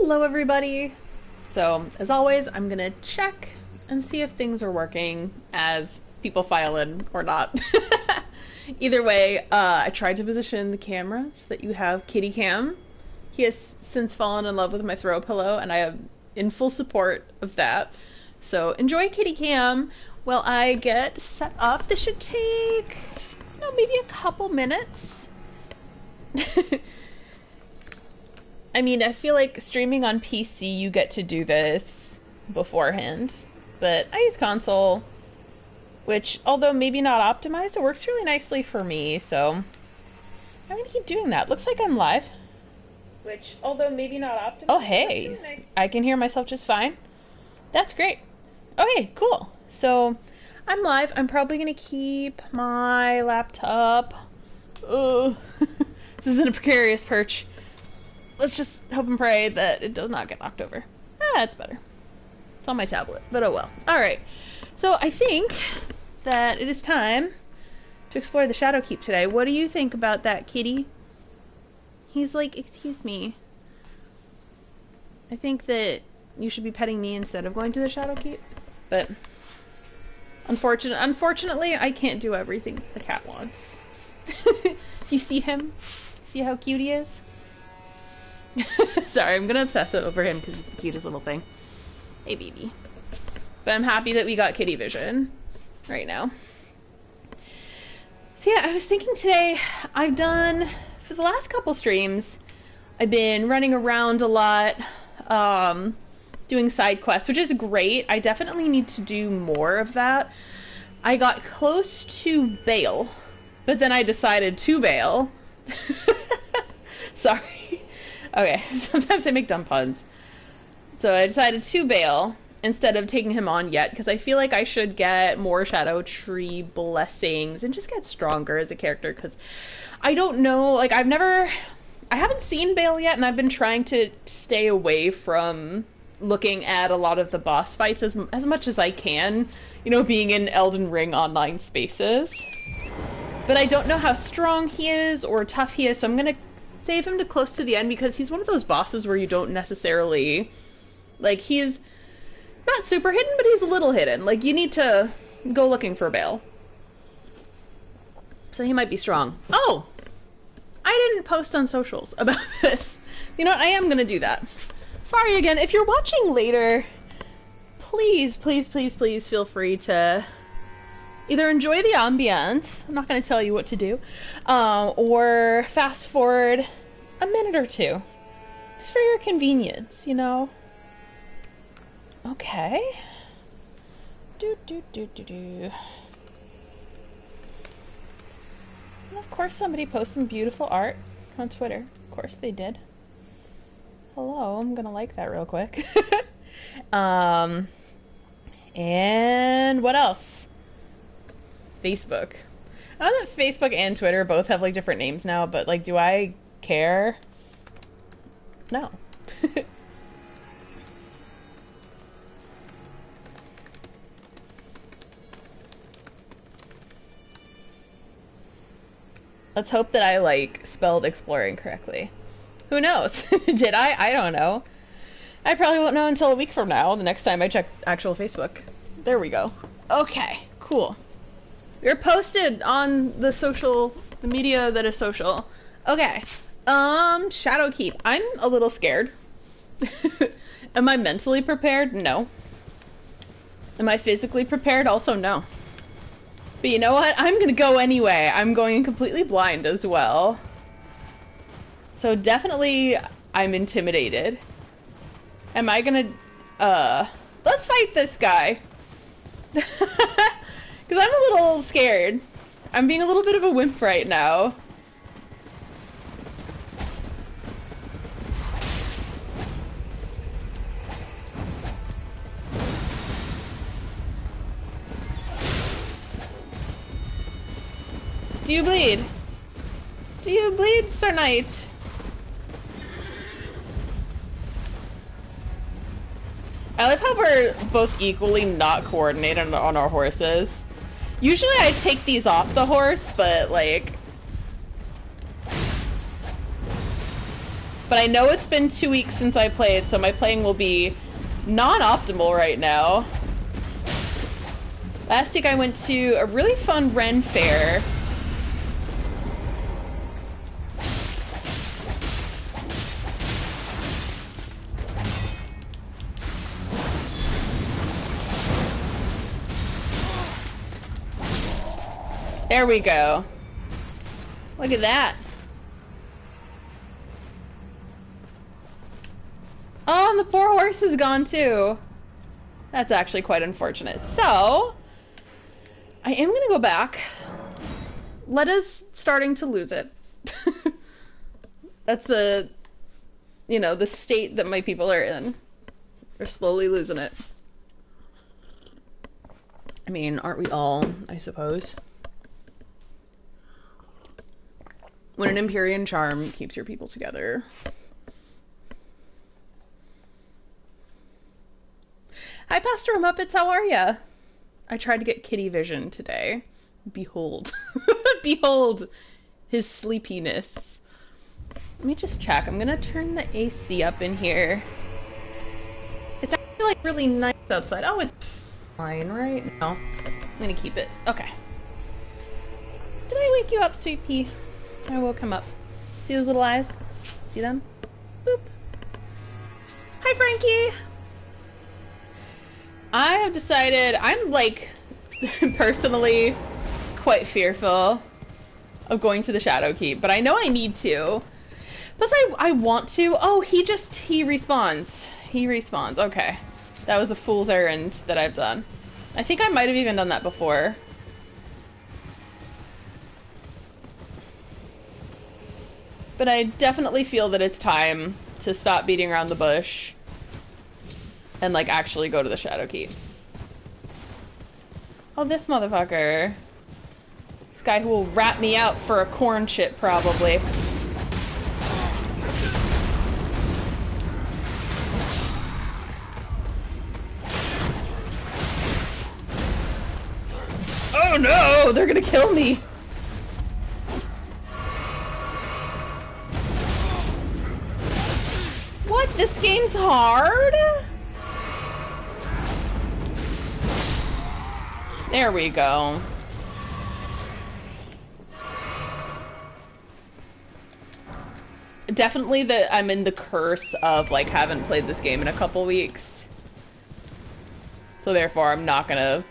Hello everybody! So, as always, I'm gonna check and see if things are working as people file in or not. Either way, I tried to position the camera so that you have kitty cam. He has since fallen in love with my throw pillow, and I am in full support of that. So enjoy kitty cam while I get set up. This should take, maybe a couple minutes. I mean, I feel like streaming on PC, you get to do this beforehand, but I use console, which, although maybe not optimized, it works really nicely for me, so I'm gonna keep doing that. Looks like I'm live. Which, although maybe not optimized... Oh, hey! Really nice. I can hear myself just fine. That's great. Okay, cool. So, I'm live. I'm probably gonna keep my laptop... This isn't a precarious perch. Let's just hope and pray that it does not get knocked over. That's better. It's on my tablet, but oh well. Alright, so I think that it is time to explore the Shadow Keep today. What do you think about that, kitty? He's like, excuse me. I think that you should be petting me instead of going to the Shadow Keep, but unfortunately, I can't do everything the cat wants. You see him? See how cute he is? Sorry, I'm gonna obsess over him because he's the cutest little thing. Hey, baby. But I'm happy that we got kitty vision right now. So yeah, I was thinking today, I've done, for the last couple streams, I've been running around a lot, doing side quests, which is great. I definitely need to do more of that. I got close to bail, but then I decided to bail. Sorry. Okay, sometimes I make dumb puns. So I decided to bail instead of taking him on yet, because I feel like I should get more Shadow Tree blessings and just get stronger as a character, because I don't know, like, I haven't seen Bail yet, and I've been trying to stay away from looking at a lot of the boss fights as much as I can, being in Elden Ring online spaces. But I don't know how strong he is or tough he is, so I'm gonna save him to close to the end, because he's one of those bosses where you don't necessarily, like, he's not super hidden, but he's a little hidden. Like, you need to go looking for Bail. So he might be strong. Oh! I didn't post on socials about this. You know what? I am gonna do that. Sorry again. If you're watching later, please, please, please, please feel free to either enjoy the ambience, I'm not going to tell you what to do, or fast forward a minute or two. Just for your convenience, Okay. And of course somebody posted some beautiful art on Twitter. Of course they did. Hello, I'm going to like that real quick. And what else? Facebook. I know that Facebook and Twitter both have, like, different names now, but, like, do I care? No. Let's hope that I, like, spelled exploring correctly. Who knows? Did I? I don't know. I probably won't know until a week from now, the next time I check actual Facebook. There we go. Okay, cool. You're posted on the media that is social. Okay. Shadow Keep. I'm a little scared. Am I mentally prepared? No. Am I physically prepared? Also, no. But you know what? I'm gonna go anyway. I'm going completely blind as well. So definitely, I'm intimidated. Am I gonna, let's fight this guy. Because I'm a little scared. I'm being a little bit of a wimp right now. Do you bleed? Do you bleed, Sir Knight? I like how we're both equally not coordinated on our horses. Usually I take these off the horse, but like... but I know it's been 2 weeks since I played, so my playing will be non-optimal right now. Last week I went to a really fun Ren fair. There we go. Look at that. Oh, and the poor horse is gone too. That's actually quite unfortunate. So, I am gonna go back. Letta's starting to lose it. That's the, you know, the state that my people are in. They're slowly losing it. I mean, aren't we all, I suppose? When an Empyrean charm keeps your people together. Hi, Pastor Muppets, how are ya? I tried to get kitty vision today. Behold. Behold his sleepiness. Let me just check. I'm gonna turn the AC up in here. It's actually like really nice outside. Oh, it's fine, right? No. I'm gonna keep it. Okay. Did I wake you up, sweet pea? I woke him up. See those little eyes? See them? Boop. Hi, Frankie! I have decided I'm, like, personally quite fearful of going to the Shadow Keep, but I know I need to. Plus, I want to. Oh, he respawns. He respawns. Okay. That was a fool's errand that I've done. I think I might have even done that before. But I definitely feel that it's time to stop beating around the bush and, like, actually go to the Shadow Keep. Oh, this motherfucker. This guy who will rat me out for a corn chip, probably. Oh no! They're gonna kill me! What? This game's hard? There we go. Definitely that I'm in the curse of, like, haven't played this game in a couple weeks. So therefore I'm not gonna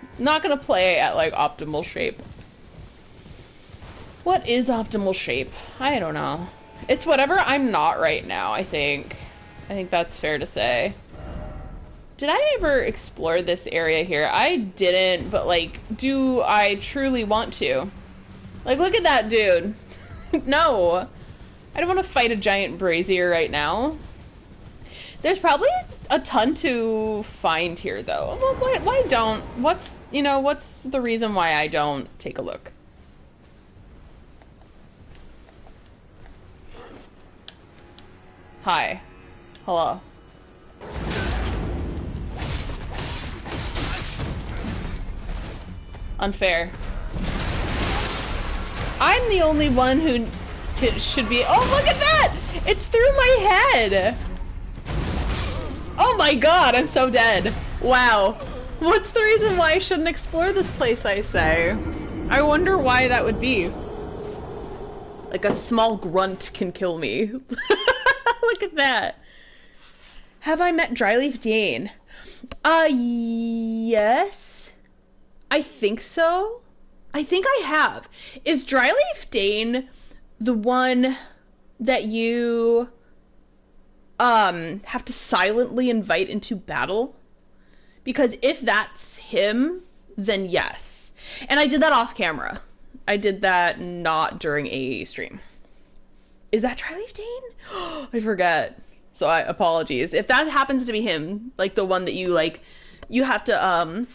play at, like, optimal shape. What is optimal shape? I don't know. It's whatever I'm not right now, I think. I think that's fair to say. Did I ever explore this area here? I didn't, but, like, do I truly want to? Like, look at that dude. No. I don't want to fight a giant brazier right now. There's probably a ton to find here, though. Well, why don't? What's the reason why I don't take a look? Hi. Hello. Unfair. I'm the only one who should be. Oh, look at that! It's through my head! Oh my god, I'm so dead. Wow. What's the reason why I shouldn't explore this place, I say? I wonder why that would be. Like a small grunt can kill me. Look at that. Have I met Dryleaf Dane? Yes. I think so. I think I have. Is Dryleaf Dane the one that you have to silently invite into battle? Because if that's him, then yes. And I did that off camera. I did that not during a stream. Is that Dryleaf Dane? I forget. So apologies. If that happens to be him, like the one that you, like, you have to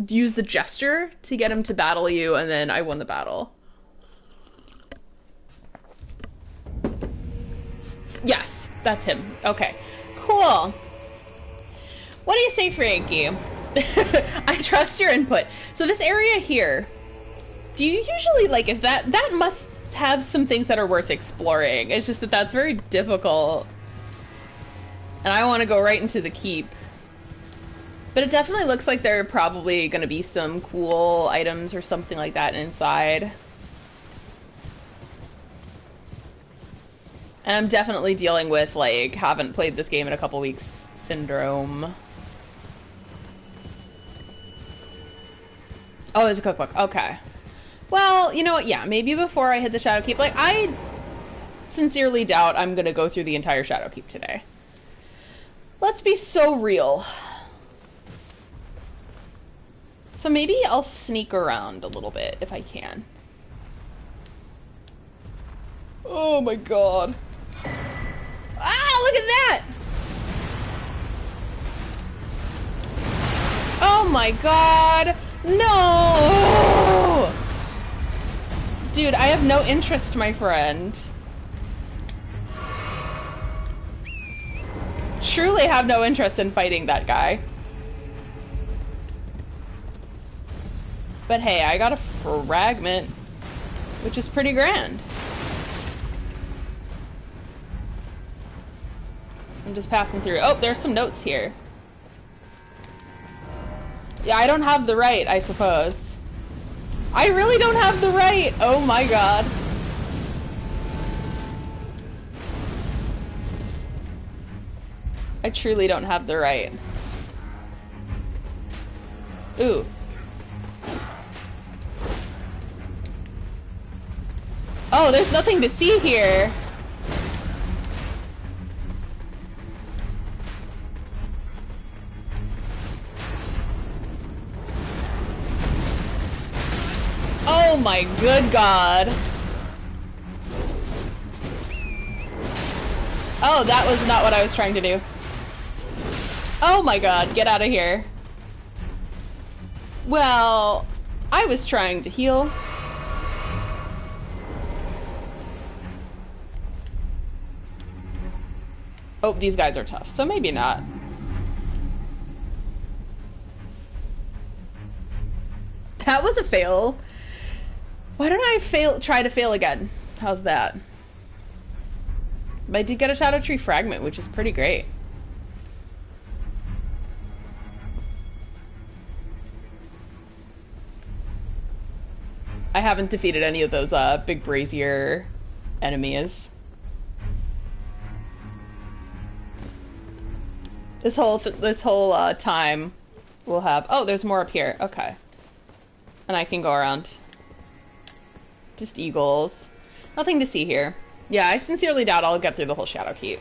use the gesture to get him to battle you, and then I won the battle. Yes, that's him. Okay, cool. What do you say, Frankie? I trust your input. So this area here, do you usually, like, is that must have some things that are worth exploring. It's just that that's very difficult. And I want to go right into the keep. But it definitely looks like there are probably going to be some cool items or something like that inside. And I'm definitely dealing with, like, haven't played this game in a couple weeks syndrome. Oh, there's a cookbook. Okay. Well, you know what? Yeah, maybe before I hit the Shadowkeep. Like, I sincerely doubt I'm going to go through the entire Shadowkeep today. Let's be so real. So maybe I'll sneak around a little bit if I can. Oh my god. Ah, look at that! Oh my god! No! Dude, I have no interest, my friend. Truly have no interest in fighting that guy. But hey, I got a fragment, which is pretty grand. I'm just passing through. Oh, there's some notes here. Yeah, I don't have the right, I suppose. I really don't have the right! Oh my god. I truly don't have the right. Ooh. Oh, there's nothing to see here. Oh my good god. Oh, that was not what I was trying to do. Oh my god, get out of here. Well, I was trying to heal. Oh, these guys are tough, so maybe not. That was a fail. Why don't I try to fail again? How's that? But I did get a Shadow Tree fragment, which is pretty great. I haven't defeated any of those big brazier enemies. This whole time we'll have... Oh, there's more up here. Okay. And I can go around. Just eagles. Nothing to see here. Yeah, I sincerely doubt I'll get through the whole Shadowkeep.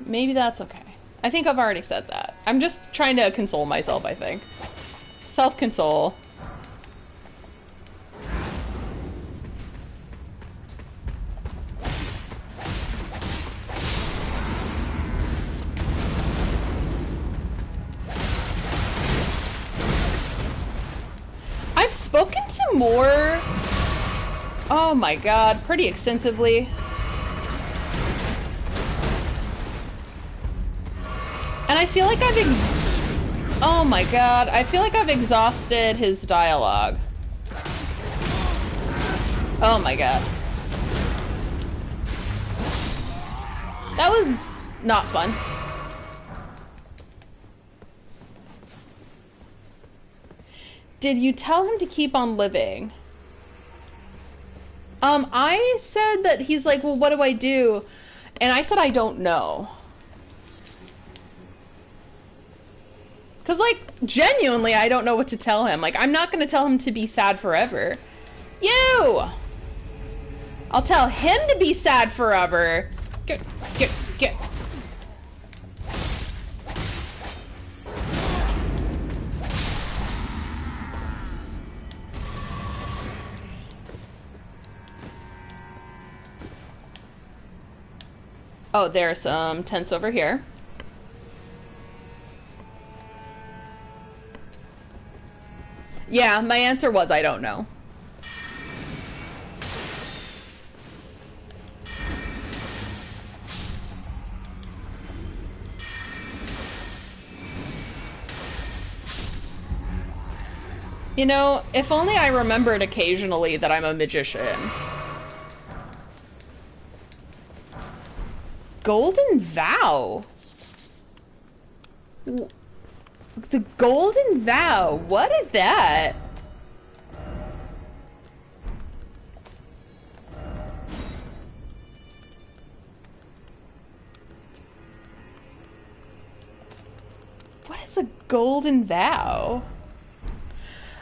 Maybe that's okay. I think I've already said that. I'm just trying to console myself, I think. Self-console. I've spoken to more... Oh my god, pretty extensively. And I feel like oh my god, I feel like I've exhausted his dialogue. Oh my god. That was not fun. Did you tell him to keep on living? I said that he's like, well, what do I do? And I said I don't know. Because, like, genuinely, I don't know what to tell him. Like, I'm not going to tell him to be sad forever. You! I'll tell him to be sad forever. Get. Oh, there are some tents over here. Yeah, my answer was I don't know. You know, if only I remembered occasionally that I'm a magician. Golden Vow. The Golden Vow. What is that? What is a Golden Vow?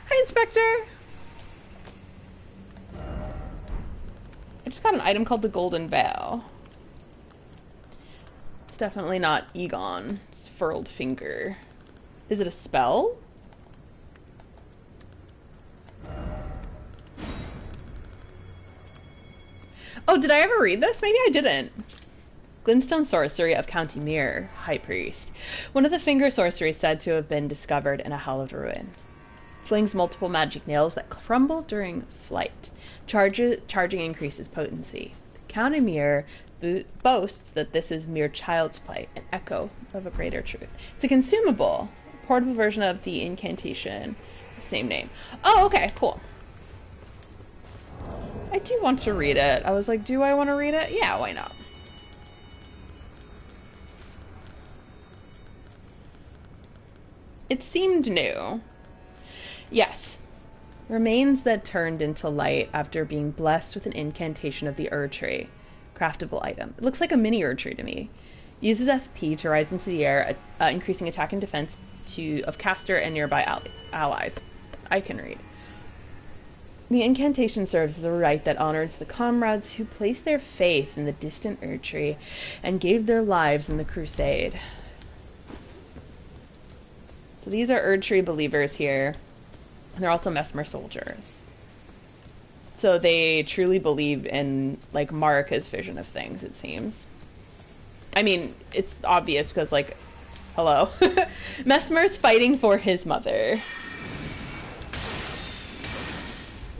Hi, Inspector. I just got an item called the Golden Vow. It's definitely not Egon's furled finger. Is it a spell? Oh, did I ever read this? Maybe I didn't. Glintstone sorcery of County Muir, High Priest. One of the finger sorceries said to have been discovered in a hallowed ruin. Flings multiple magic nails that crumble during flight. Charging increases potency. County Muir boasts that this is mere child's play, an echo of a greater truth. It's a consumable, portable version of the incantation, same name. Oh, okay, cool. I do want to read it. I was like, do I want to read it? Yeah, why not? It seemed new. Yes. Remains that turned into light after being blessed with an incantation of the Erd-tree. Craftable item. It looks like a mini Erd-tree to me. Uses FP to rise into the air, increasing attack and defense of caster and nearby allies. I can read. The incantation serves as a rite that honors the comrades who placed their faith in the distant Erd-tree and gave their lives in the crusade. So these are Erd-tree believers here. And they're also Mesmer soldiers. So they truly believe in, like, Marika's vision of things, it seems. I mean, it's obvious because, like, hello. Mesmer's fighting for his mother.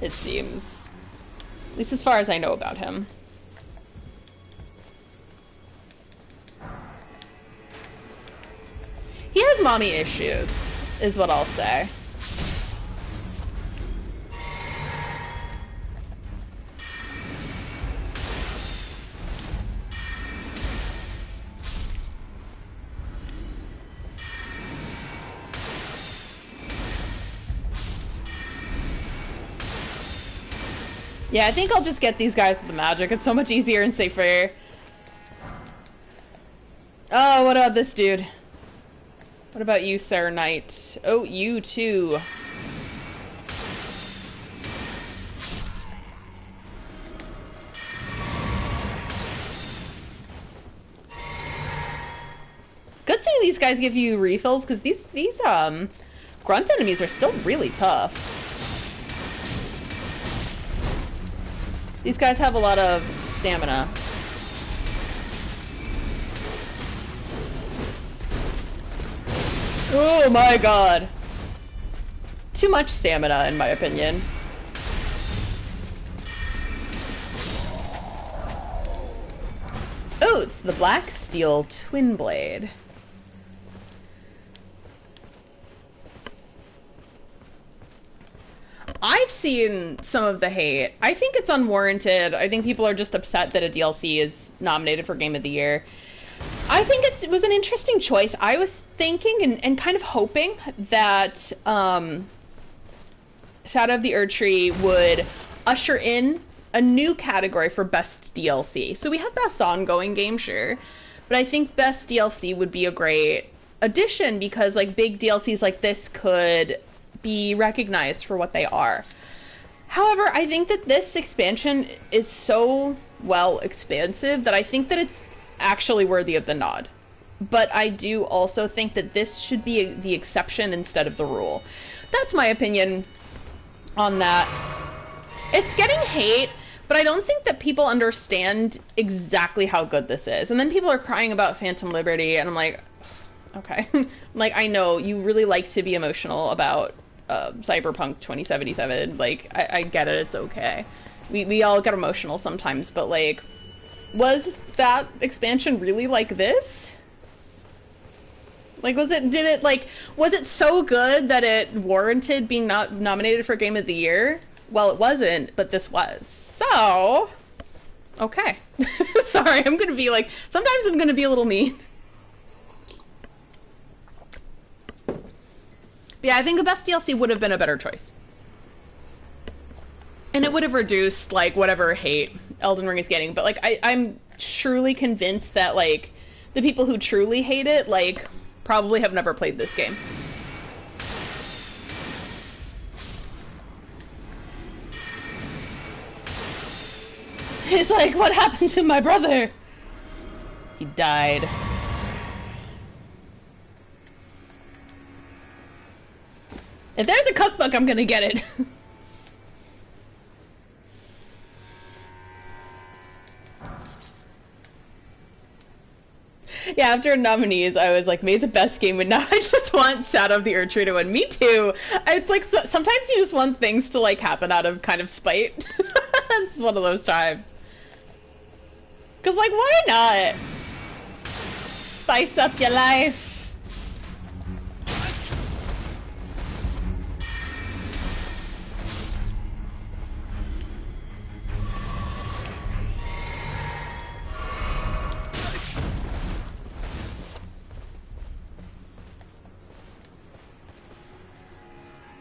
It seems. At least as far as I know about him. He has mommy issues, is what I'll say. Yeah, I think I'll just get these guys with the magic. It's so much easier and safer. Oh, what about this dude? What about you, Sir Knight? Oh, you too. Good thing these guys give you refills, because these grunt enemies are still really tough. These guys have a lot of stamina. Oh my god. Too much stamina, in my opinion. Oh, it's the Black Steel Twin Blade. I've seen some of the hate. I think it's unwarranted. I think people are just upset that a DLC is nominated for Game of the Year. I think it was an interesting choice. I was thinking and kind of hoping that Shadow of the Erd-tree would usher in a new category for Best DLC. So we have Best Ongoing Game, sure. But I think Best DLC would be a great addition because, like, big DLCs like this could be recognized for what they are. However, I think that this expansion is so well expansive that I think that it's actually worthy of the nod. But I do also think that this should be the exception instead of the rule. That's my opinion on that. It's getting hate, but I don't think that people understand exactly how good this is. And then people are crying about Phantom Liberty, and I'm like, okay. Like, I know you really like to be emotional about Cyberpunk 2077. Like, I get it, it's okay. We all get emotional sometimes, but, like, was that expansion really like this? Like, was it so good that it warranted being not nominated for Game of the Year? Well, it wasn't, but this was. So, okay. Sorry, I'm gonna be like, sometimes I'm gonna be a little mean. But yeah, I think the best DLC would have been a better choice. And it would have reduced, like, whatever hate Elden Ring is getting. But, like, I'm truly convinced that, like, the people who truly hate it, like, probably have never played this game. He's like, what happened to my brother? He died. If there's a cookbook, I'm gonna get it. Yeah, after nominees, I was like, made the best game, and now I just want Shadow of the Erdtree to win. Me too. It's like, sometimes you just want things to, like, happen out of kind of spite. This is one of those times. Because, like, why not? Spice up your life.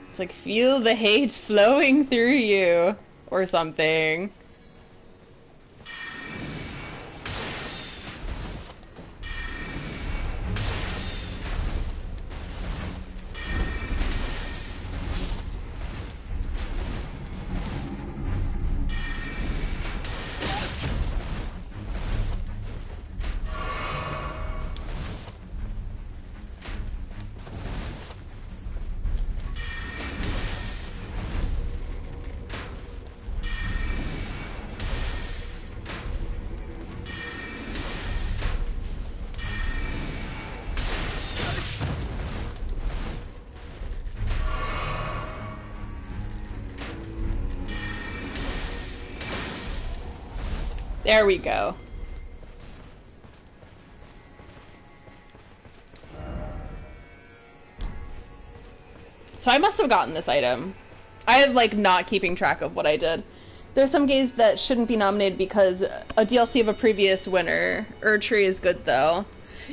It's like, feel the hate flowing through you, or something. There we go. So I must have gotten this item. I have, like, not keeping track of what I did. There's some games that shouldn't be nominated because a DLC of a previous winner. Erdtree is good, though.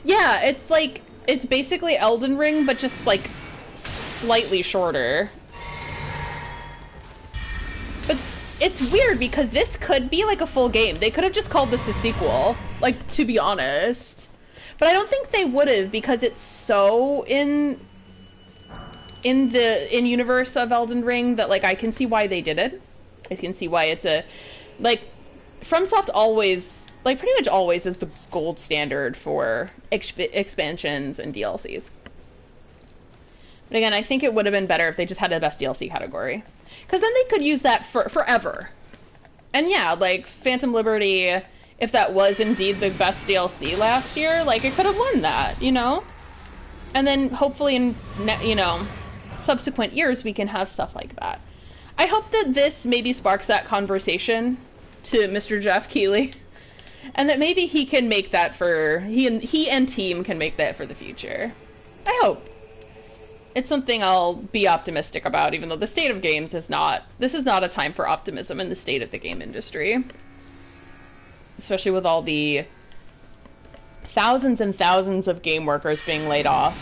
Yeah, it's like, it's basically Elden Ring, but just, like, slightly shorter. But it's weird because this could be, like, a full game. They could have just called this a sequel, like, to be honest. But I don't think they would have because it's so in universe of Elden Ring that, like, I can see why they did it. I can see why it's a, like, FromSoft always, like, pretty much always is the gold standard for expansions and DLCs. But again, I think it would have been better if they just had a best DLC category. Because then they could use that for forever. And yeah, like, Phantom Liberty, if that was indeed the best DLC last year, like, it could have won that, you know? And then hopefully in, you know, subsequent years we can have stuff like that. I hope that this maybe sparks that conversation to Mr. Jeff Keighley. And that maybe he can make that for, he and team can make that for the future. I hope. It's something I'll be optimistic about, even though the state of games is not, this is not a time for optimism in the state of the game industry. Especially with all the thousands and thousands of game workers being laid off.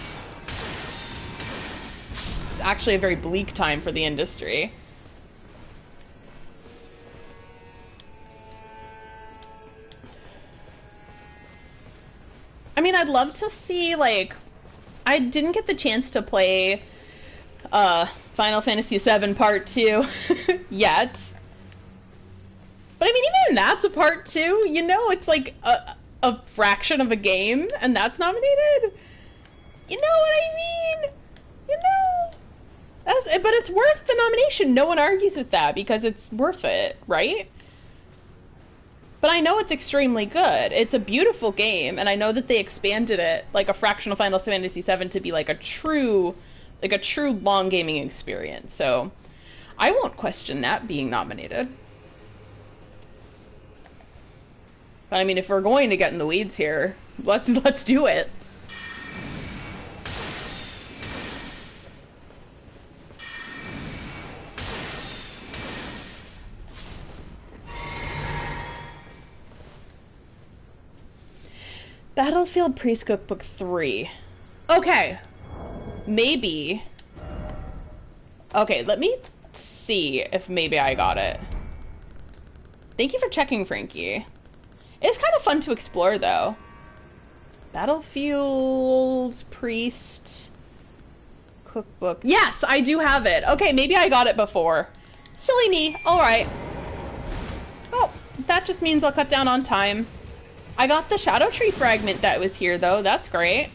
It's actually a very bleak time for the industry. I mean, I'd love to see, like, I didn't get the chance to play Final Fantasy VII Part 2 yet. But I mean, even that's a Part 2, you know, it's like a fraction of a game, and that's nominated? You know what I mean? You know? But it's worth the nomination. No one argues with that, because it's worth it, right? But I know it's extremely good. It's a beautiful game, and I know that they expanded it, like a fraction of Final Fantasy VII, to be like a true long gaming experience. So I won't question that being nominated. But I mean, if we're going to get in the weeds here, let's do it. Battlefield Priest Cookbook 3. Okay. Maybe. Okay, let me see if maybe I got it. Thank you for checking, Frankie. It's kind of fun to explore, though. Battlefield Priest Cookbook. Yes, I do have it. Okay, maybe I got it before. Silly me. Alright. Oh, that just means I'll cut down on time. I got the Shadow Tree fragment that was here, though. That's great.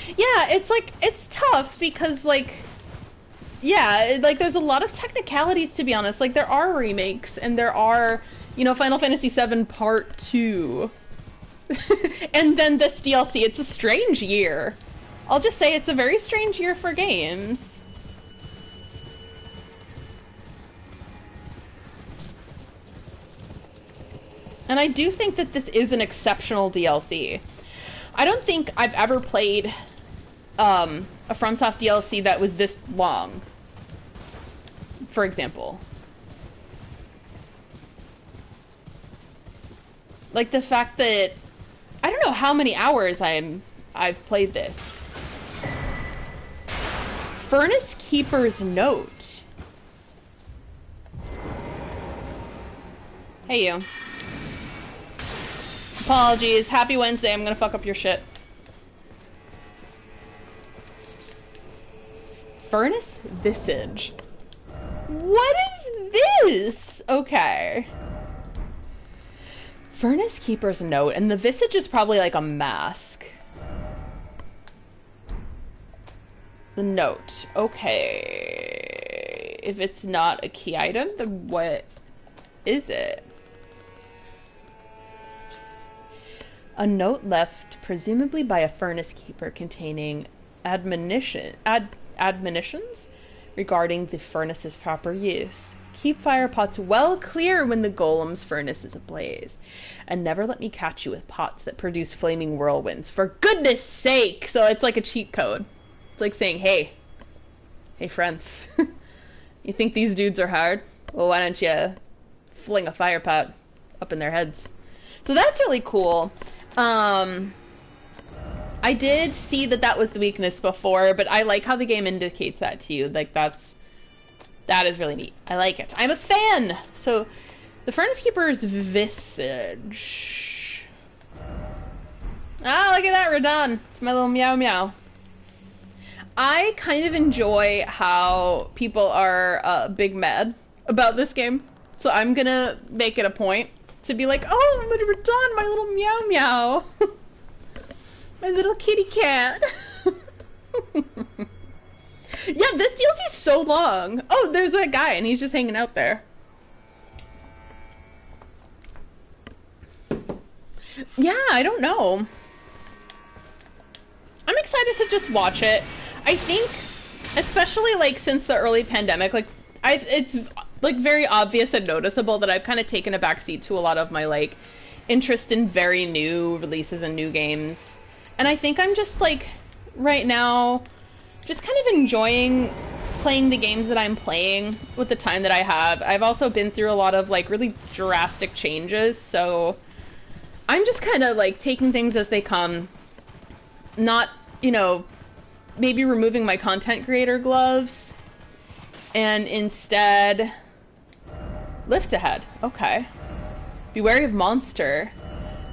Yeah, it's like, it's tough because, like, yeah, like, there's a lot of technicalities, to be honest. Like, there are remakes, and there are, you know, Final Fantasy VII Part 2. And then this DLC. It's a strange year. I'll just say it's a very strange year for games. And I do think that this is an exceptional DLC. I don't think I've ever played a FromSoft DLC that was this long, for example. Like the fact that I don't know how many hours I've played this. Furnace Keeper's Note. Hey you. Apologies. Happy Wednesday. I'm gonna fuck up your shit. Furnace Visage. What is this? Okay. Furnace Keeper's Note. And the visage is probably like a mask. The note. Okay. If it's not a key item, then what is it? A note left, presumably by a furnace keeper, containing admonitions regarding the furnace's proper use. Keep fire pots well clear when the golem's furnace is ablaze, and never let me catch you with pots that produce flaming whirlwinds. For goodness sake! So it's like a cheat code. It's like saying, hey friends, you think these dudes are hard? Well, why don't you fling a fire pot up in their heads? So that's really cool. I did see that was the weakness before, but I like how the game indicates that to you. Like, that is really neat. I like it. I'm a fan! So, the Furnace Keeper's Visage. Ah, look at that, Radon. It's my little meow meow. I kind of enjoy how people are big mad about this game. So I'm gonna make it a point to be like, oh, but Radon, my little meow meow. My little kitty cat. Yeah, this DLC is so long. Oh, there's that guy, and he's just hanging out there. Yeah, I don't know. I'm excited to just watch it. I think, especially, like, since the early pandemic, like, it's, like, very obvious and noticeable that I've kind of taken a backseat to a lot of my, like, interest in very new releases and new games. And I think I'm just, like, right now, just kind of enjoying playing the games that I'm playing with the time that I have. I've also been through a lot of, like, really drastic changes, so I'm just kind of, like, taking things as they come. Not, you know, maybe removing my content creator gloves, and instead lift ahead. Okay. Be wary of monster.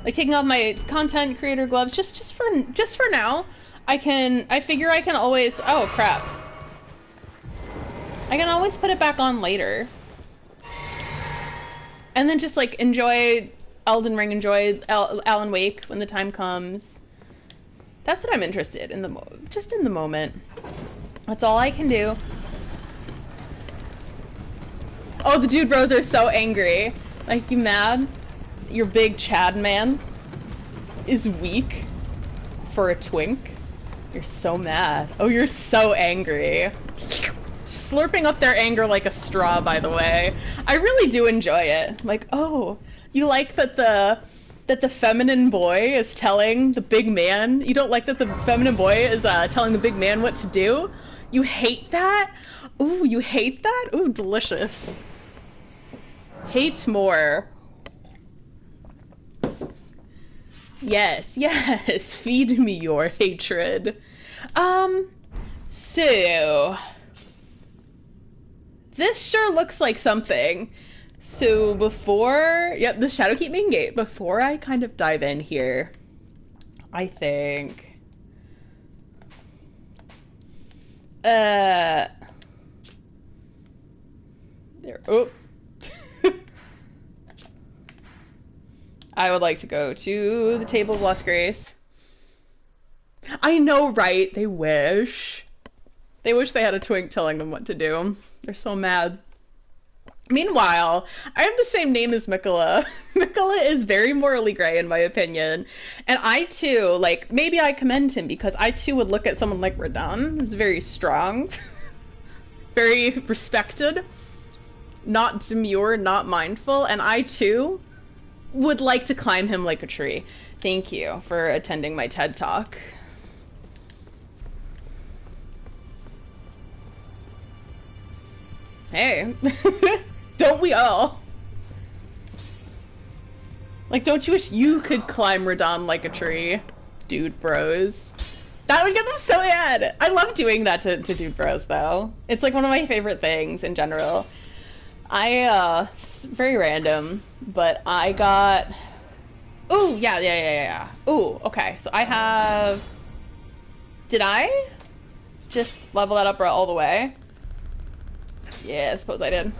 Like, taking off my content creator gloves just for now. I figure I can always, oh crap. I can always put it back on later. And then just, like, enjoy Elden Ring, enjoy Alan Wake when the time comes. That's what I'm interested in, just in the moment. That's all I can do. Oh, the dude bros are so angry. Like, you mad? Your big Chad man is weak for a twink? You're so mad. Oh, you're so angry. Slurping up their anger like a straw, by the way. I really do enjoy it. Like, oh, you like that the feminine boy is telling the big man? You don't like that the feminine boy is telling the big man what to do? You hate that? Ooh, you hate that? Ooh, delicious. hate more. Yes, yes, feed me your hatred. So this sure looks like something. So before, yep, the Shadowkeep main gate. Before I kind of dive in here, I think, there. Oh, I would like to go to the Table of Lost Grace. I know, right? They wish. They wish they had a twink telling them what to do. They're so mad. Meanwhile, I have the same name as Mikola. Mikola is very morally gray, in my opinion. And I, too, like, maybe I commend him because I, too, would look at someone like Radahn, who's very strong, very respected, not demure, not mindful, and I, too, would like to climb him like a tree. Thank you for attending my TED Talk. Hey. Don't we all? Like, don't you wish you could climb Radahn like a tree? Dude bros. That would get them so mad! I love doing that to dude bros, though. It's like one of my favorite things in general. It's very random, but I got... Ooh, yeah. Ooh, okay, so I have... Did I just level that up all the way? Yeah, I suppose I did.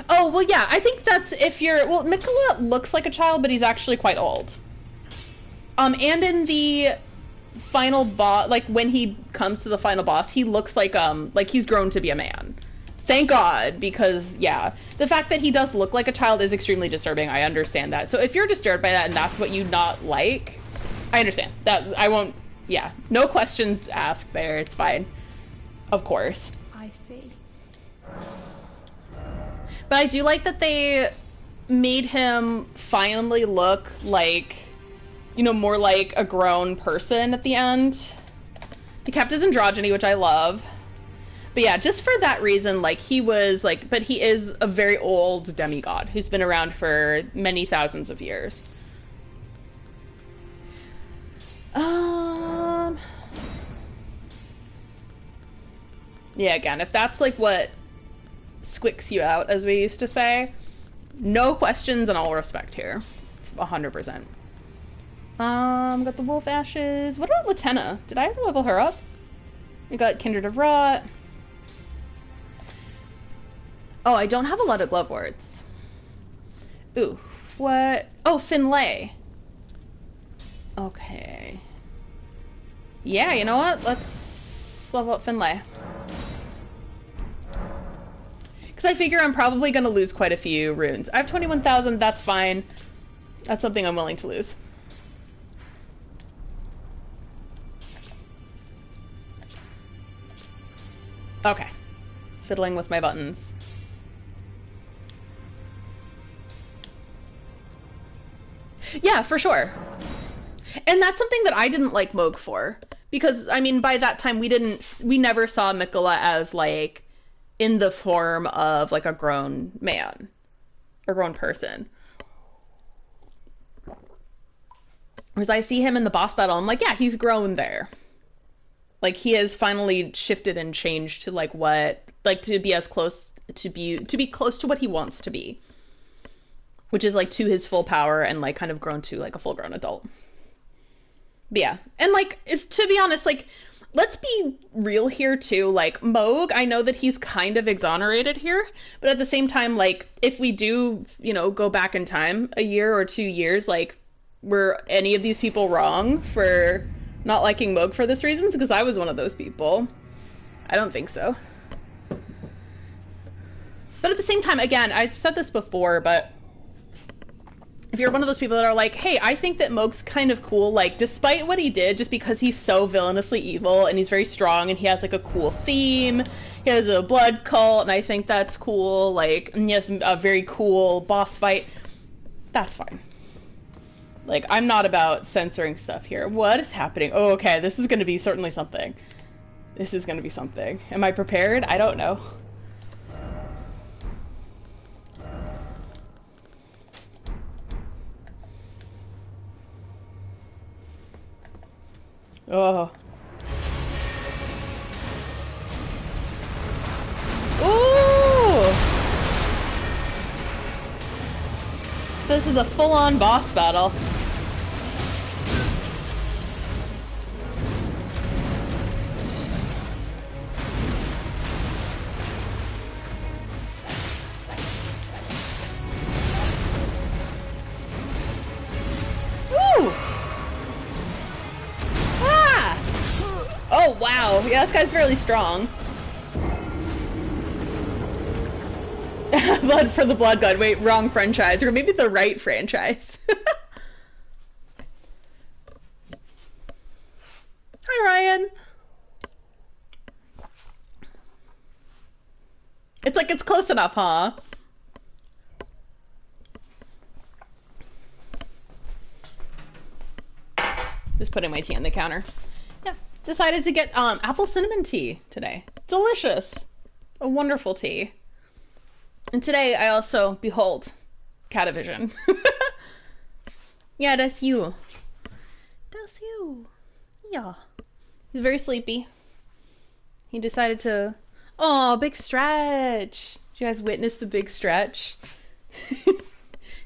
Oh, well, yeah, I think that's if you're... Well, Mikola looks like a child, but he's actually quite old. And in the final boss, like, when he comes to the final boss, he looks like he's grown to be a man. Thank God, because, yeah. The fact that he does look like a child is extremely disturbing. I understand that. So if you're disturbed by that and that's what you not like, I understand. That, I won't... Yeah. No questions asked there. It's fine. Of course. I see. But I do like that they made him finally look like, you know, more like a grown person at the end. He kept his androgyny, which I love. But yeah, just for that reason, like, he was, like, but he is a very old demigod who's been around for many thousands of years. Yeah, again, if that's, like, what squicks you out, as we used to say, no questions and all respect here. 100%. Got the wolf ashes. What about Latenna? Did I ever level her up? We got Kindred of Rot. Oh, I don't have a lot of glove wards. Ooh, what? Oh, Finlay. Okay. Yeah, you know what? Let's level up Finlay. Because I figure I'm probably going to lose quite a few runes. I have 21,000, that's fine. That's something I'm willing to lose. Okay. Fiddling with my buttons. Yeah, for sure. And that's something that I didn't like Moog for. Because, I mean, by that time, we never saw Mikola as, like, in the form of, like, a grown man. Or grown person. Whereas I see him in the boss battle, I'm like, yeah, he's grown there. Like, he has finally shifted and changed to, like, what, like, to be as close, to be close to what he wants to be. Which is, like, to his full power and, like, kind of grown to, like, a full-grown adult. But yeah. And, like, to be honest, like, let's be real here, too. Like, Moog, I know that he's kind of exonerated here, but at the same time, like, if we do, you know, go back in time a year or 2 years, like, were any of these people wrong for not liking Moog for this reason? Because I was one of those people. I don't think so. But at the same time, again, I said this before, but if you're one of those people that are like, hey, I think that Moog's kind of cool, like, despite what he did, just because he's so villainously evil, and he's very strong, and he has, like, a cool theme, he has a blood cult, and I think that's cool, like, and he has a very cool boss fight, that's fine. Like, I'm not about censoring stuff here. What is happening? Oh, okay, this is gonna be certainly something. This is gonna be something. Am I prepared? I don't know. Oh. Ooh! This is a full-on boss battle. Ooh! Ah! Oh, wow. Yeah, this guy's fairly strong. Blood for the Blood God. Wait, wrong franchise. Or maybe the right franchise. Hi, Ryan. It's like it's close enough, huh? Just putting my tea on the counter. Yeah, decided to get apple cinnamon tea today. Delicious. A wonderful tea. And today I also, behold, Catavision. Yeah, that's you. That's you. Yeah. He's very sleepy. He decided to... Oh, big stretch. Did you guys witness the big stretch?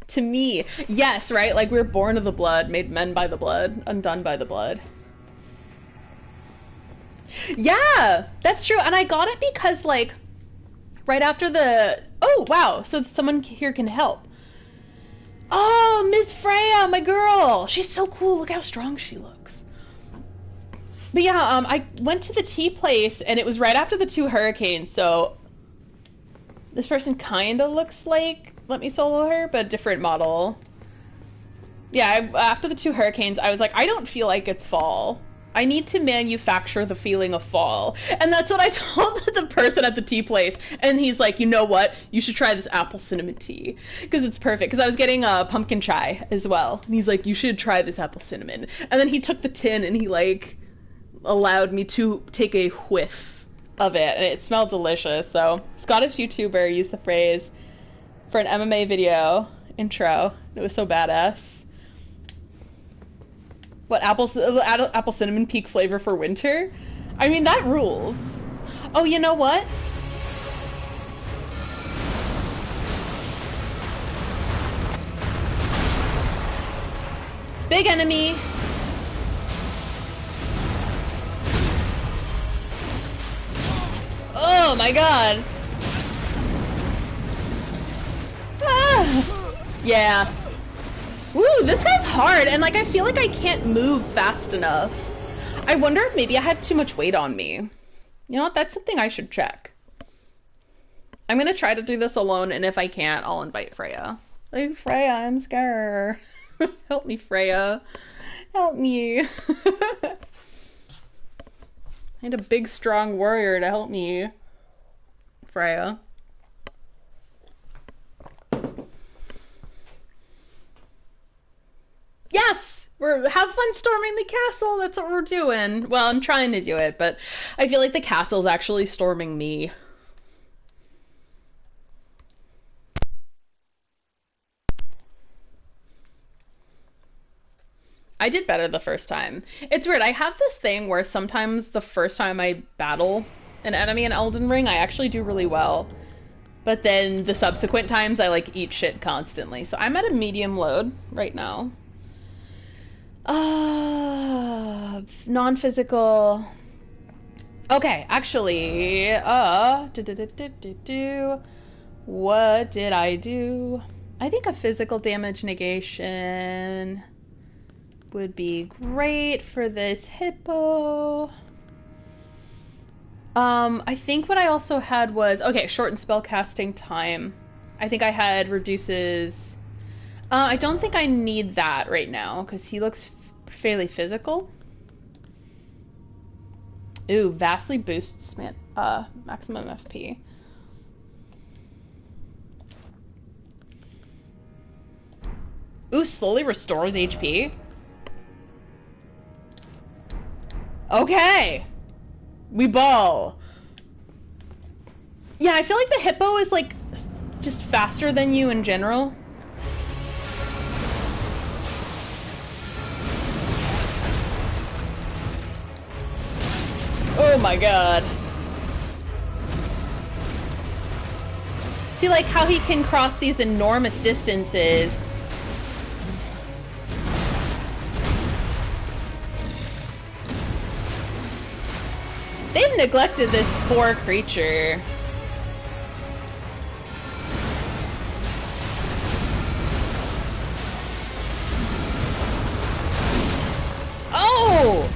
To me, yes, right? Like we're born of the blood, made men by the blood, undone by the blood. Yeah, that's true. And I got it because, like, right after the... Oh, wow. So someone here can help. Oh, Miss Freya, my girl. She's so cool. Look how strong she looks. But yeah, I went to the tea place, and it was right after the 2 hurricanes, so... This person kind of looks like Let Me Solo Her, but a different model. Yeah, after the 2 hurricanes, I was like, I don't feel like it's fall. I need to manufacture the feeling of fall. And that's what I told the person at the tea place. And he's like, you know what? You should try this apple cinnamon tea. Because it's perfect. Because I was getting a pumpkin chai as well. And he's like, you should try this apple cinnamon. And then he took the tin and he, like, allowed me to take a whiff of it. And it smelled delicious. So, Scottish YouTuber used the phrase for an MMA video intro. It was so badass. What, apple cinnamon peak flavor for winter? I mean, that rules. Oh, you know what? Big enemy. Oh my god. Ah. Yeah. Woo, this guy's hard, and like I feel like I can't move fast enough. I wonder if maybe I had too much weight on me. You know what? That's something I should check. I'm gonna try to do this alone, and if I can't, I'll invite Freya. Like, Freya, I'm scared. Help me, Freya. Help me. I need a big, strong warrior to help me. Freya. Yes! Have fun storming the castle. That's what we're doing. Well, I'm trying to do it, but I feel like the castle's actually storming me. I did better the first time. It's weird. I have this thing where sometimes the first time I battle an enemy in Elden Ring, I actually do really well. But then the subsequent times, I like eat shit constantly. So I'm at a medium load right now. Non-physical. Okay, actually, what did I do? I think a physical damage negation would be great for this hippo. I think what I also had was, okay, shortened spell casting time. I think I had reduces... I don't think I need that right now, because he looks fairly physical. Ooh, vastly boosts maximum FP. Ooh, slowly restores HP. Okay. We ball. Yeah, I feel like the hippo is like just faster than you in general. Oh my god. See, like, how he can cross these enormous distances. They've neglected this poor creature. Oh!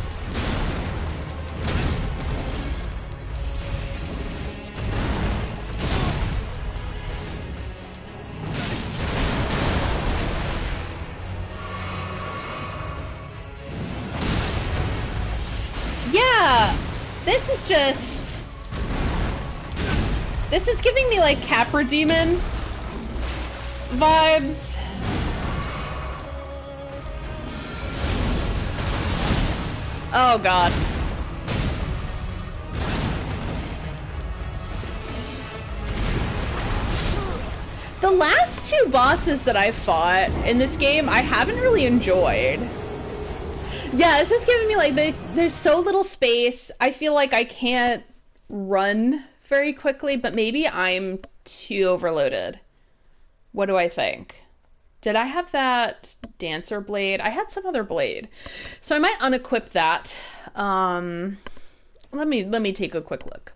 Yeah! This is giving me like Capra Demon vibes. Oh god. The last two bosses that I fought in this game, I haven't really enjoyed. Yeah, this is giving me like, there's so little space. I feel like I can't run very quickly, but maybe I'm too overloaded. What do I think? Did I have that dancer blade? I had some other blade. So I might unequip that. Let me take a quick look.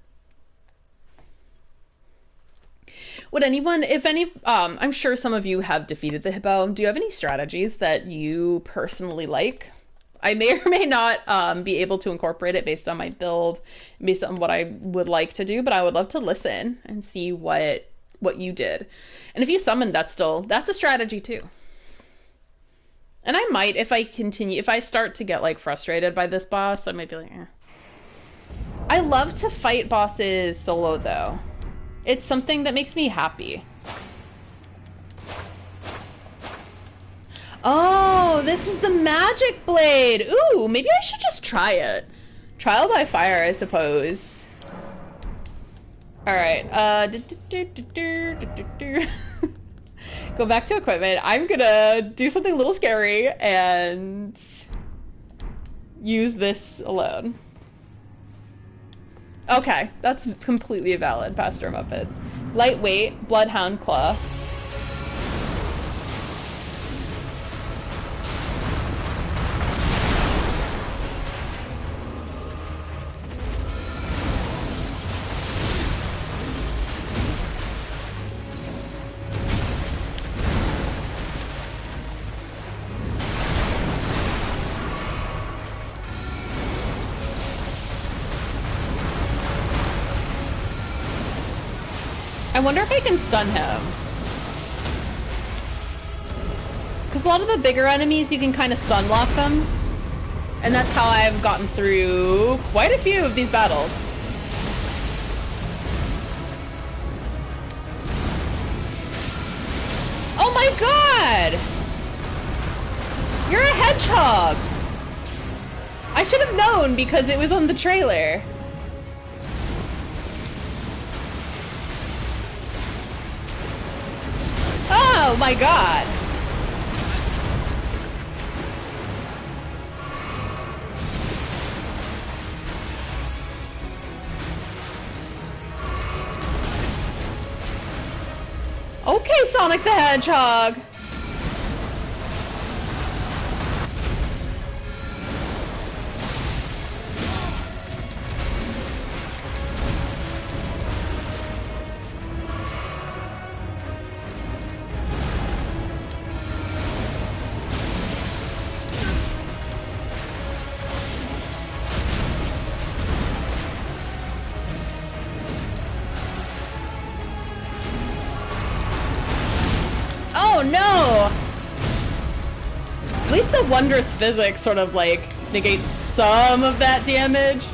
Would anyone, if any, I'm sure some of you have defeated the hippo. Do you have any strategies that you personally like? I may or may not be able to incorporate it based on my build, based on what I would like to do, but I would love to listen and see what you did. And if you summoned that still, that's a strategy too. And I might, if I start to get like frustrated by this boss, I might be like, eh. I love to fight bosses solo though. It's something that makes me happy. Oh, this is the magic blade. Ooh, maybe I should just try it. Trial by fire, I suppose. Alright, go back to equipment. I'm gonna do something a little scary and use this alone. Okay, that's completely valid, Pastor Muppets. Lightweight, Bloodhound Claw. I wonder if I can stun him. Because a lot of the bigger enemies, you can kind of stun lock them. And that's how I've gotten through quite a few of these battles. Oh my god! You're a hedgehog! I should have known because it was on the trailer. Oh my god! Okay, Sonic the Hedgehog! Oh no! At least the wondrous physics sort of like negates some of that damage.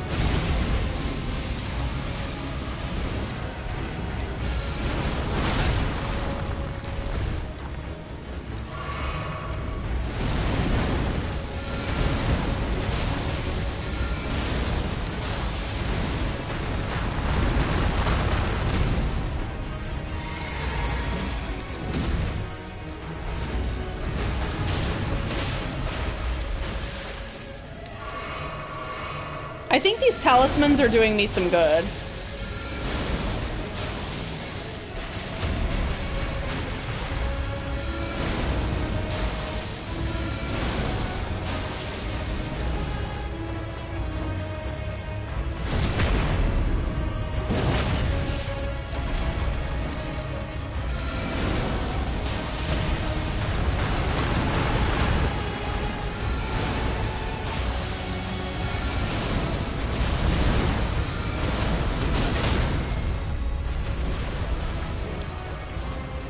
I think these talismans are doing me some good.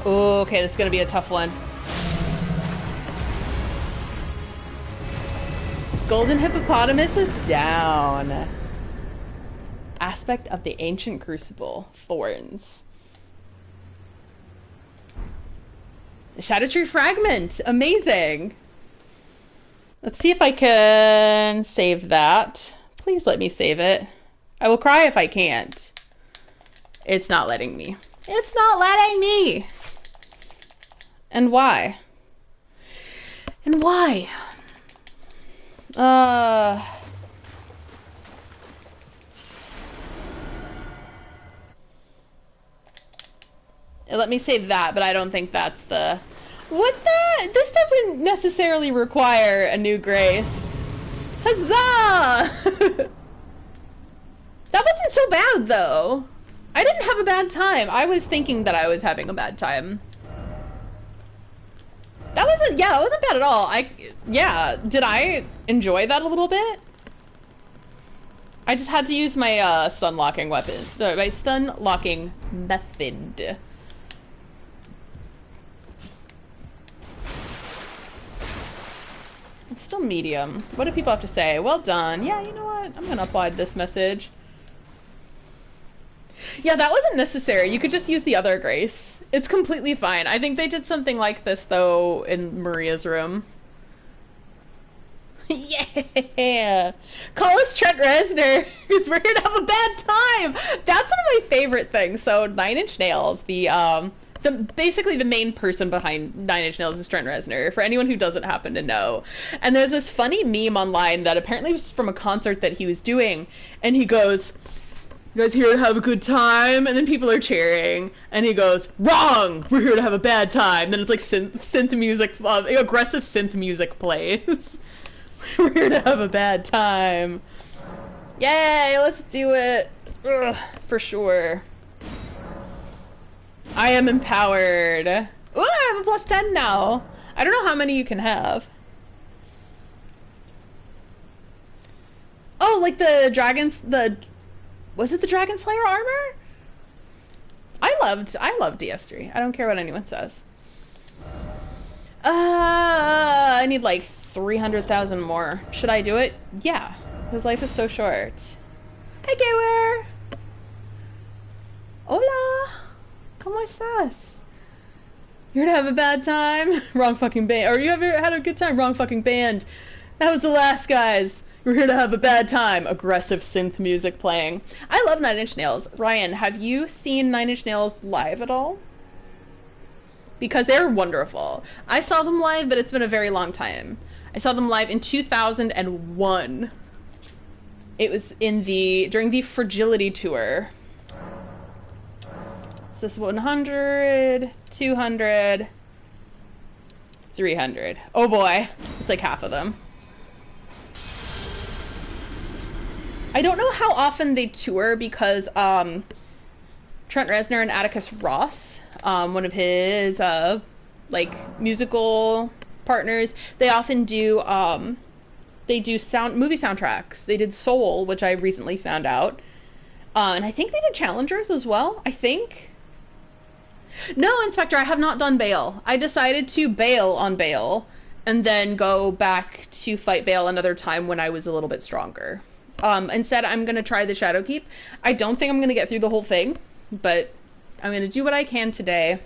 Ooh, okay, this is gonna be a tough one. Golden hippopotamus is down. Aspect of the ancient crucible. Thorns. Shadow Tree fragment. Amazing. Let's see if I can save that. Please let me save it. I will cry if I can't. It's not letting me. It's not letting me. And why? And why? Let me save that, but I don't think that's the... What the? This doesn't necessarily require a new grace. Huzzah! That wasn't so bad, though. I didn't have a bad time. I was thinking that I was having a bad time. That wasn't bad at all. Did I enjoy that a little bit? I just had to use my stun locking weapon. Sorry, my stun locking method. It's still medium. What do people have to say? Well done. Yeah, you know what? I'm gonna applaud this message. Yeah, that wasn't necessary. You could just use the other grace. It's completely fine. I think they did something like this, though, in Maria's room. Yeah! Call us Trent Reznor, because we're here to have a bad time! That's one of my favorite things. So, Nine Inch Nails, basically the main person behind Nine Inch Nails is Trent Reznor, for anyone who doesn't happen to know. And there's this funny meme online that apparently was from a concert that he was doing, and he goes... You guys here to have a good time? And then people are cheering. And he goes, wrong! We're here to have a bad time. Then it's like synth music, aggressive synth music plays. We're here to have a bad time. Yay, let's do it. Ugh, for sure. I am empowered. Ooh, I have a plus 10 now. I don't know how many you can have. Oh, like the dragons, was it the Dragon Slayer armor? I loved DS3. I don't care what anyone says. I need like 300,000 more. Should I do it? Yeah, because life is so short. Hey, Gamer! Hola! ¿Cómo estás? You're gonna have a bad time? Wrong fucking band. Or you ever had a good time? Wrong fucking band. That was the last, guys. We're here to have a bad time. Aggressive synth music playing. I love Nine Inch Nails. Ryan, have you seen Nine Inch Nails live at all? Because they're wonderful. I saw them live, but it's been a very long time. I saw them live in 2001. It was during the Fragility Tour. So this is 100, 200, 300. Oh boy. It's like half of them. I don't know how often they tour because Trent Reznor and Atticus Ross, one of his like musical partners, they often do movie soundtracks. They did Soul, which I recently found out, and I think they did Challengers as well. I think. No, Inspector, I have not done Bale. I decided to bail on Bale and then go back to fight Bale another time when I was a little bit stronger. Instead, I'm going to try the Shadowkeep. I don't think I'm going to get through the whole thing, but I'm going to do what I can today.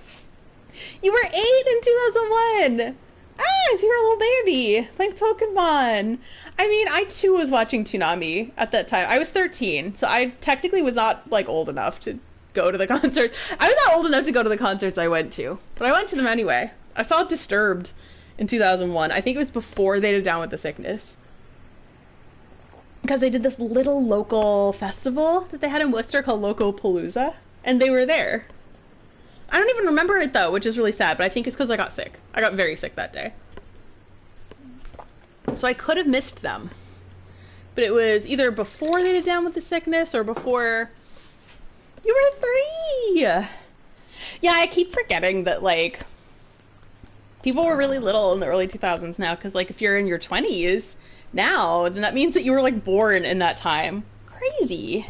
You were 8 in 2001! Ah, you're a little baby! Like Pokemon! I mean, I too was watching Toonami at that time. I was 13, so I technically was not, like, old enough to go to the concert. I was not old enough to go to the concerts I went to, but I went to them anyway. I saw Disturbed in 2001. I think it was before they did Down with the Sickness. because they did this little local festival that they had in Worcester called Loco Palooza, and they were there. I don't even remember it though, which is really sad, but I think it's because I got sick. I got very sick that day. So I could have missed them. But it was either before they did Down with the Sickness or before... You were 3! Yeah, I keep forgetting that, like, people were really little in the early 2000s now, because, like, if you're in your 20s now, then that means that you were, like, born in that time. Crazy.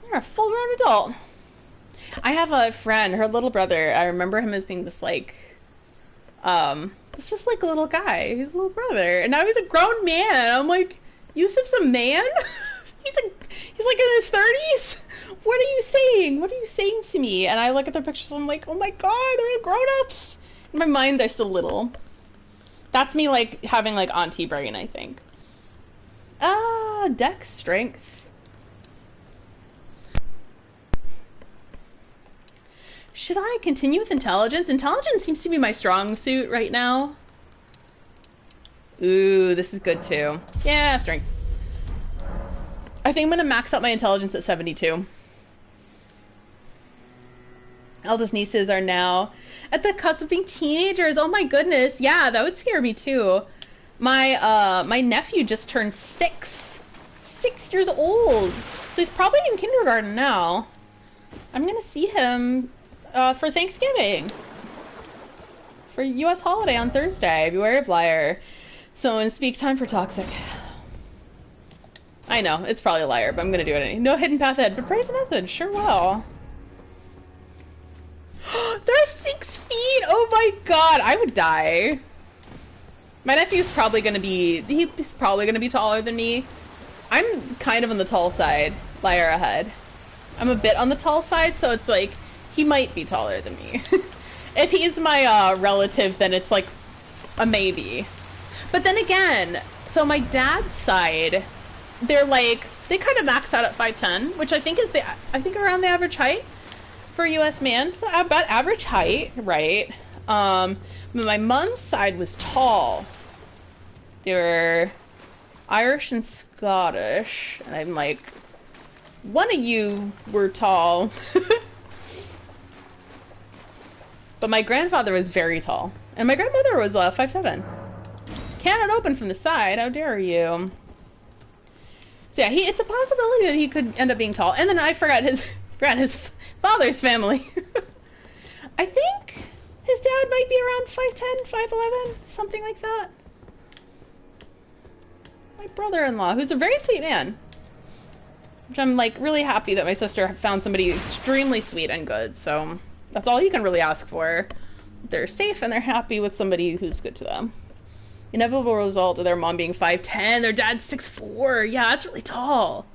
You're a full-grown adult. I have a friend, her little brother, I remember him as being this, like, it's just like a little guy. He's a little brother. And now he's a grown man. I'm like, Yusuf's a man? he's like in his 30s? What are you saying? What are you saying to me? And I look at their pictures and I'm like, oh my god, they're grown-ups. In my mind, they're still little. That's me, like, having, like, auntie brain, I think. Dex strength. Should I continue with intelligence? Intelligence seems to be my strong suit right now. Ooh, this is good too. Yeah, strength. I think I'm gonna max out my intelligence at 72. Eldest nieces are now at the cusp of being teenagers. Oh my goodness. Yeah, that would scare me too. My nephew just turned 6. 6 years old. So he's probably in kindergarten now. I'm gonna see him for Thanksgiving. For U.S. holiday on Thursday. Beware of liar. Someone speak time for toxic. I know, it's probably a liar, but I'm gonna do it anyway. No hidden path ahead, but praise method, sure will. They're 6 feet! Oh my god, I would die. My nephew's probably gonna be, he's probably gonna be taller than me. I'm kind of on the tall side, liar ahead. I'm a bit on the tall side, so it's like, he might be taller than me. If he's my relative, then it's like a maybe. But then again, so my dad's side, they're like, they kind of max out at 5'10", which I think is around the average height for a U.S. man. So about average height, right? My mom's side was tall. They were Irish and Scottish, and I'm like, one of you were tall. But my grandfather was very tall. And my grandmother was 5'7". Cannot open from the side, how dare you. So yeah, it's a possibility that he could end up being tall. And then I forgot his father's family. I think his dad might be around 5'10", 5'11", something like that. My brother-in-law, who's a very sweet man. Which I'm like really happy that my sister found somebody extremely sweet and good, so that's all you can really ask for. They're safe and they're happy with somebody who's good to them. Inevitable result of their mom being 5'10", their dad's 6'4". Yeah, that's really tall.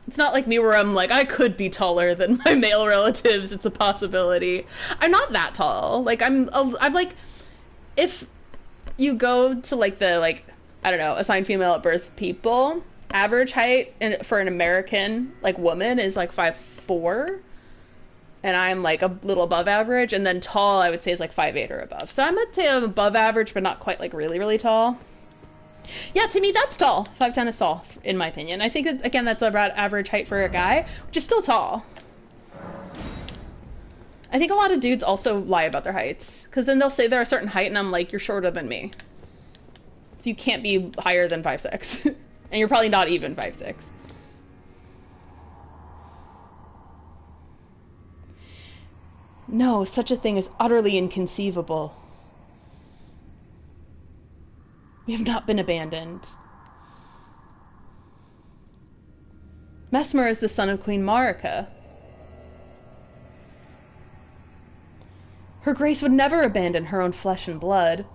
It's not like me where I'm like, I could be taller than my male relatives. It's a possibility. I'm not that tall. Like, I'm like, if you go to like the, like, I don't know, assigned female at birth people, average height for an American, like, woman is like 5'4". And I'm like a little above average, and then tall I would say is like 5'8" or above. So I would say I'm above average, but not quite like really, really tall. Yeah, to me that's tall. 5'10" is tall, in my opinion. I think that, again, that's about average height for a guy, which is still tall. I think a lot of dudes also lie about their heights, because then they'll say they're a certain height, and I'm like, you're shorter than me. So you can't be higher than 5'6", and you're probably not even 5'6". No, such a thing is utterly inconceivable. We have not been abandoned. Mesmer is the son of Queen Marika. Her grace would never abandon her own flesh and blood.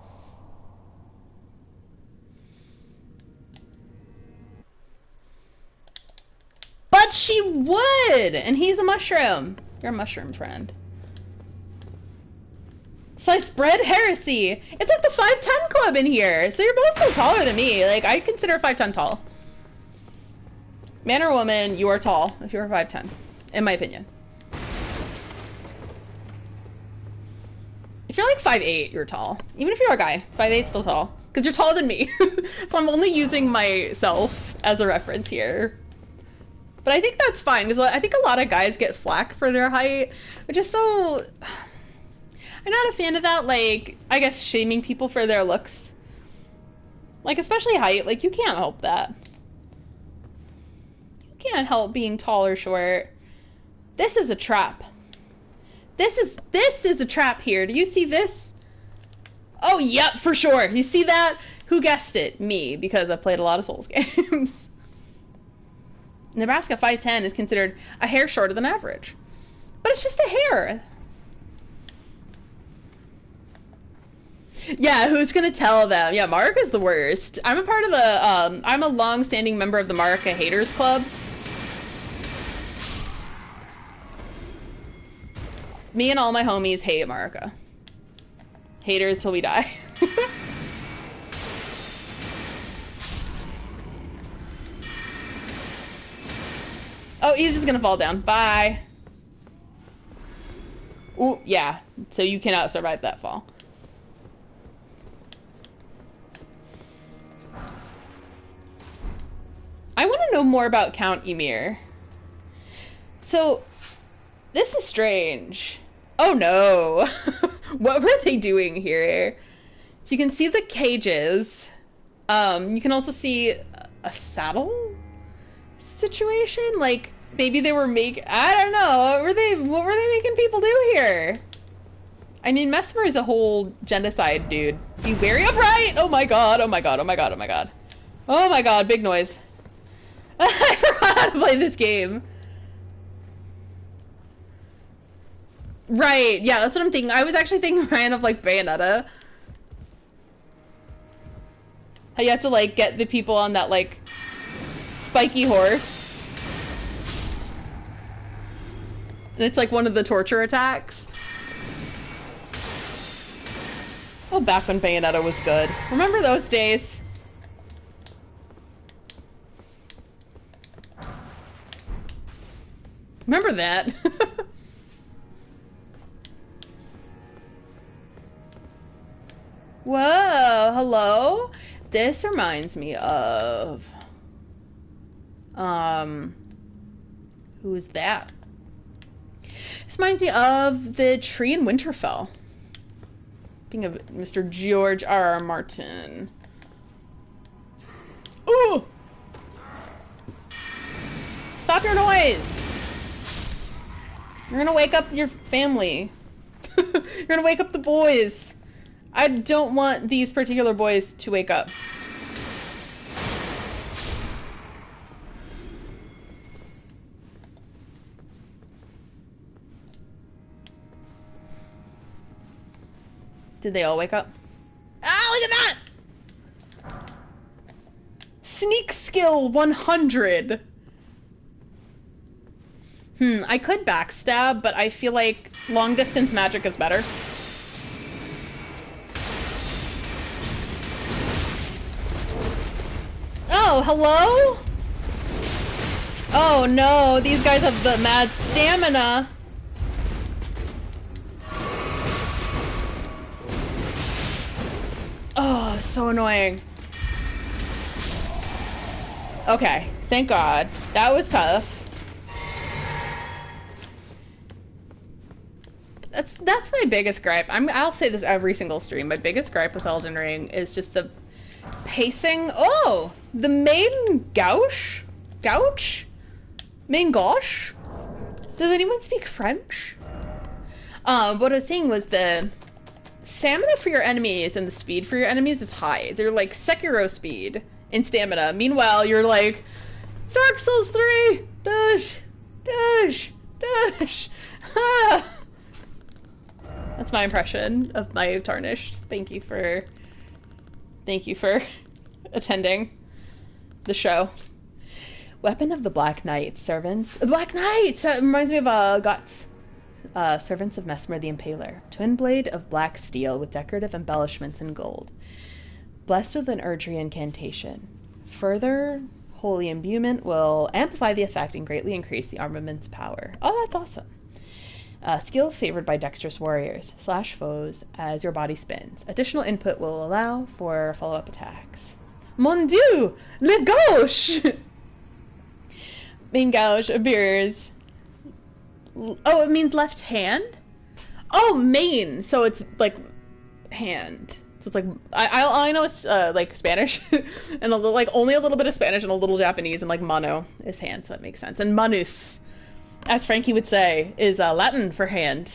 But she would! And he's a mushroom. You're a mushroom friend. Sliced bread heresy. It's like the 5'10" club in here. So you're both so taller than me. Like, I consider 5'10" tall. Man or woman, you are tall if you're 5'10", in my opinion. If you're like 5'8", you're tall. Even if you're a guy, 5'8's still tall. Because you're taller than me. So I'm only using myself as a reference here. But I think that's fine, because I think a lot of guys get flack for their height, which is so... I'm not a fan of that, like, I guess shaming people for their looks. Like, especially height, like, you can't help that. You can't help being tall or short. This is a trap. This is a trap here. Do you see this? Oh, yep, for sure. You see that? Who guessed it? Me, because I've played a lot of Souls games. Nebraska 5'10" is considered a hair shorter than average. But it's just a hair. Yeah, who's gonna tell them? Yeah, Marika's the worst. I'm a part of the, I'm a long-standing member of the Marika Haters Club. Me and all my homies hate Marika. Haters till we die. Oh, he's just gonna fall down. Bye. Ooh, yeah. So you cannot survive that fall. I want to know more about Count Ymir. So, this is strange. Oh no. What were they doing here? So you can see the cages. You can also see a saddle situation. Like, maybe they were I don't know. What were they making people do here? I mean, Mesmer is a whole genocide dude. Be very upright! Oh my god, oh my god, oh my god, oh my god. Oh my god, big noise. I forgot how to play this game. Right, yeah, that's what I'm thinking. I was actually thinking, Ryan, of like Bayonetta. How you have to like get the people on that like spiky horse. And it's like one of the torture attacks. Oh, back when Bayonetta was good. Remember those days? Remember that? Whoa, hello? This reminds me of... Who's that? This reminds me of the tree in Winterfell. Speaking of Mr. George R.R. Martin. Ooh! Stop your noise! You're gonna wake up your family. You're gonna wake up the boys. I don't want these particular boys to wake up. Did they all wake up? Ah, look at that! Sneak skill 100. I could backstab, but I feel like long distance magic is better. Oh, hello? Oh no, these guys have the mad stamina. Oh, so annoying. Okay, thank God. That was tough. That's my biggest gripe. I'll say this every single stream. My biggest gripe with Elden Ring is just the pacing. Oh, the main gouche? Gouche? Main gauche? Does anyone speak French? What I was saying was the stamina for your enemies and the speed for your enemies is high. They're like Sekiro speed in stamina. Meanwhile, you're like, Dark Souls 3! Dash! Dash! Dash! Ah! That's my impression of my Tarnished. Thank you for attending the show. Weapon of the Black Knight, servants. Black Knights! That reminds me of Guts. Servants of Mesmer the Impaler. Twin blade of black steel with decorative embellishments in gold. Blessed with an Erdtree incantation. Further holy imbuement will amplify the effect and greatly increase the armament's power. Oh, that's awesome. Skill favored by dexterous warriors / foes as your body spins. Additional input will allow for follow-up attacks. Mon Dieu! Le gauche! Main gauche appears. Oh, it means left hand? Oh, main! So it's like hand. So it's like I know it's like Spanish and a little, like only a little bit of Spanish and a little Japanese, and like mano is hand, so that makes sense. And manus, as Frankie would say, is Latin for hand.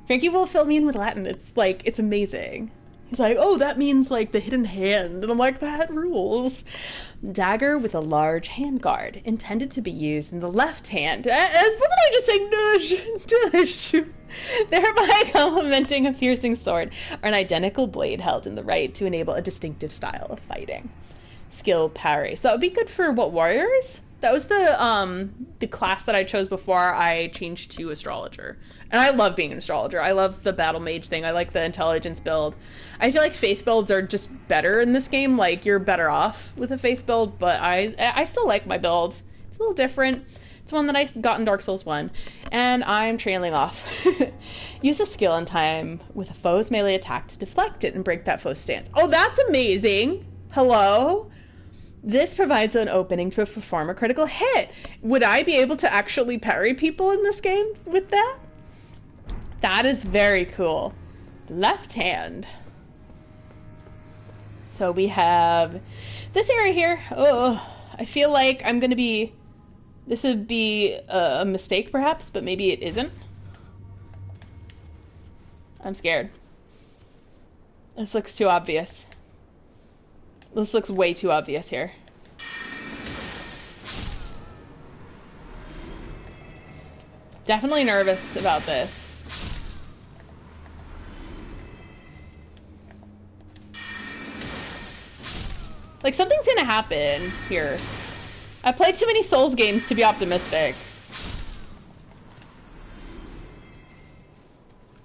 Frankie will fill me in with Latin. It's like, it's amazing. He's like, oh, that means like the hidden hand, and I'm like, that rules. Dagger with a large hand guard, intended to be used in the left hand. Wasn't I just saying nush, thereby complementing a piercing sword or an identical blade held in the right to enable a distinctive style of fighting. Skill parry. So that would be good for what, warriors? That was the class that I chose before I changed to astrologer. And I love being an astrologer. I love the battle mage thing. I like the intelligence build. I feel like faith builds are just better in this game. Like, you're better off with a faith build, but I still like my build. It's a little different. It's one that I got in Dark Souls 1. And I'm trailing off. Use a skill in time with a foe's melee attack to deflect it and break that foe's stance. Oh, that's amazing! Hello? This provides an opening to perform a critical hit. Would I be able to actually parry people in this game with that? That is very cool. Left hand. So we have this area here. Oh, I feel like I'm going to be... This would be a mistake perhaps, but maybe it isn't. I'm scared. This looks too obvious. This looks way too obvious here. Definitely nervous about this. Like, something's gonna happen here. I played too many Souls games to be optimistic.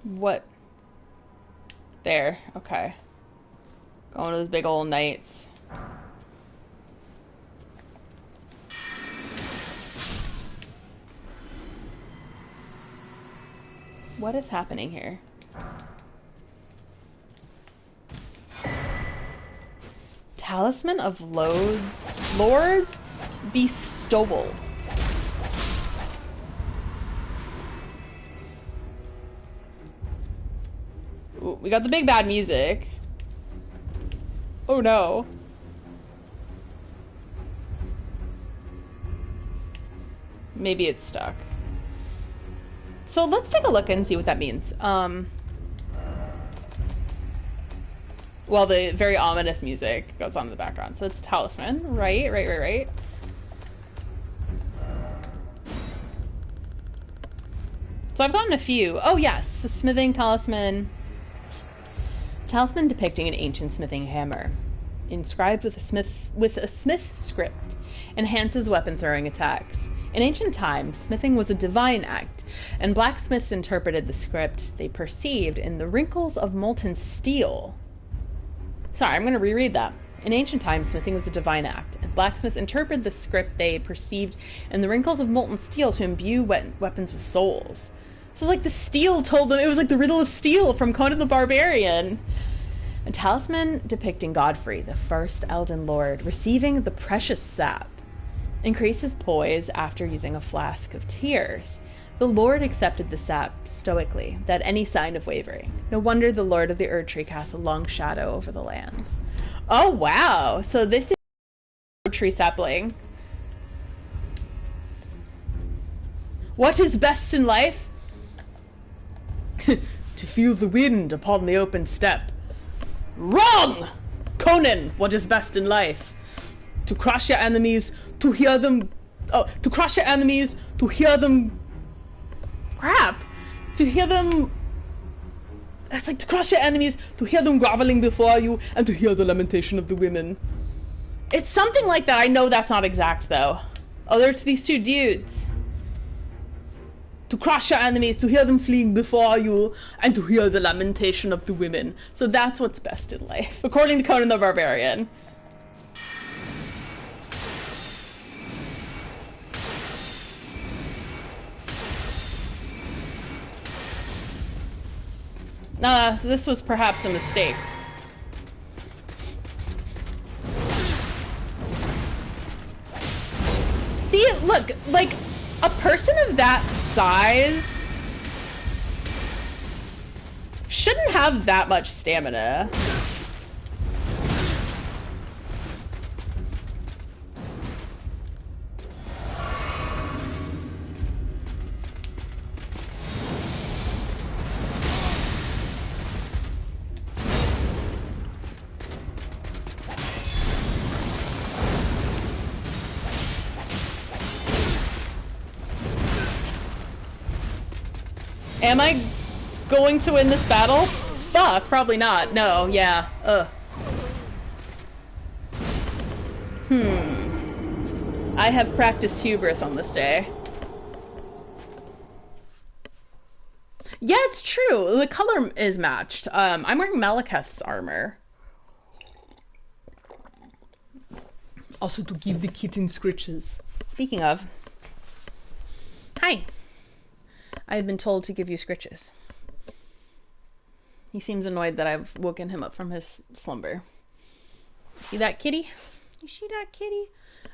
What? There, okay. Going to those big old knights. What is happening here? Talisman of Lords Bestowal. Ooh, we got the big bad music. Oh no. Maybe it's stuck. So let's take a look and see what that means. Well, the very ominous music goes on in the background. So it's talisman. Right. So I've gotten a few. Oh yes, so smithing talisman. Talisman depicting an ancient smithing hammer, inscribed with a smith script, enhances weapon throwing attacks. In ancient times, smithing was a divine act, and blacksmiths interpreted the script they perceived in the wrinkles of molten steel. Sorry, I'm going to reread that. In ancient times, smithing was a divine act, and blacksmiths interpreted the script they perceived in the wrinkles of molten steel to imbue weapons with souls. So like the steel told them, it was like the riddle of steel from Conan the Barbarian. A talisman depicting Godfrey, the first Elden Lord, receiving the precious sap. Increases poise after using a flask of tears. The Lord accepted the sap stoically, without any sign of wavering. No wonder the Lord of the Erdtree casts a long shadow over the lands. Oh wow! So this is Erdtree sapling. What is best in life? To feel the wind upon the open steppe. Wrong! Conan, what is best in life? To crush your enemies, to hear them... Oh, to crush your enemies, to hear them... Crap! To hear them... It's like to crush your enemies, to hear them groveling before you, and to hear the lamentation of the women. It's something like that. I know that's not exact, though. Oh, there's these two dudes. To crush your enemies, to hear them fleeing before you, and to hear the lamentation of the women. So that's what's best in life, according to Conan the Barbarian. This was perhaps a mistake. See, look, like, a person of that size shouldn't have that much stamina. Am I going to win this battle? Fuck, probably not. No, yeah. Ugh. I have practiced hubris on this day. Yeah, it's true. The color is matched. I'm wearing Malekith's armor. Also to give the kitten scritches. Speaking of. Hi. I have been told to give you scritches. He seems annoyed that I've woken him up from his slumber. See that kitty? You see that kitty?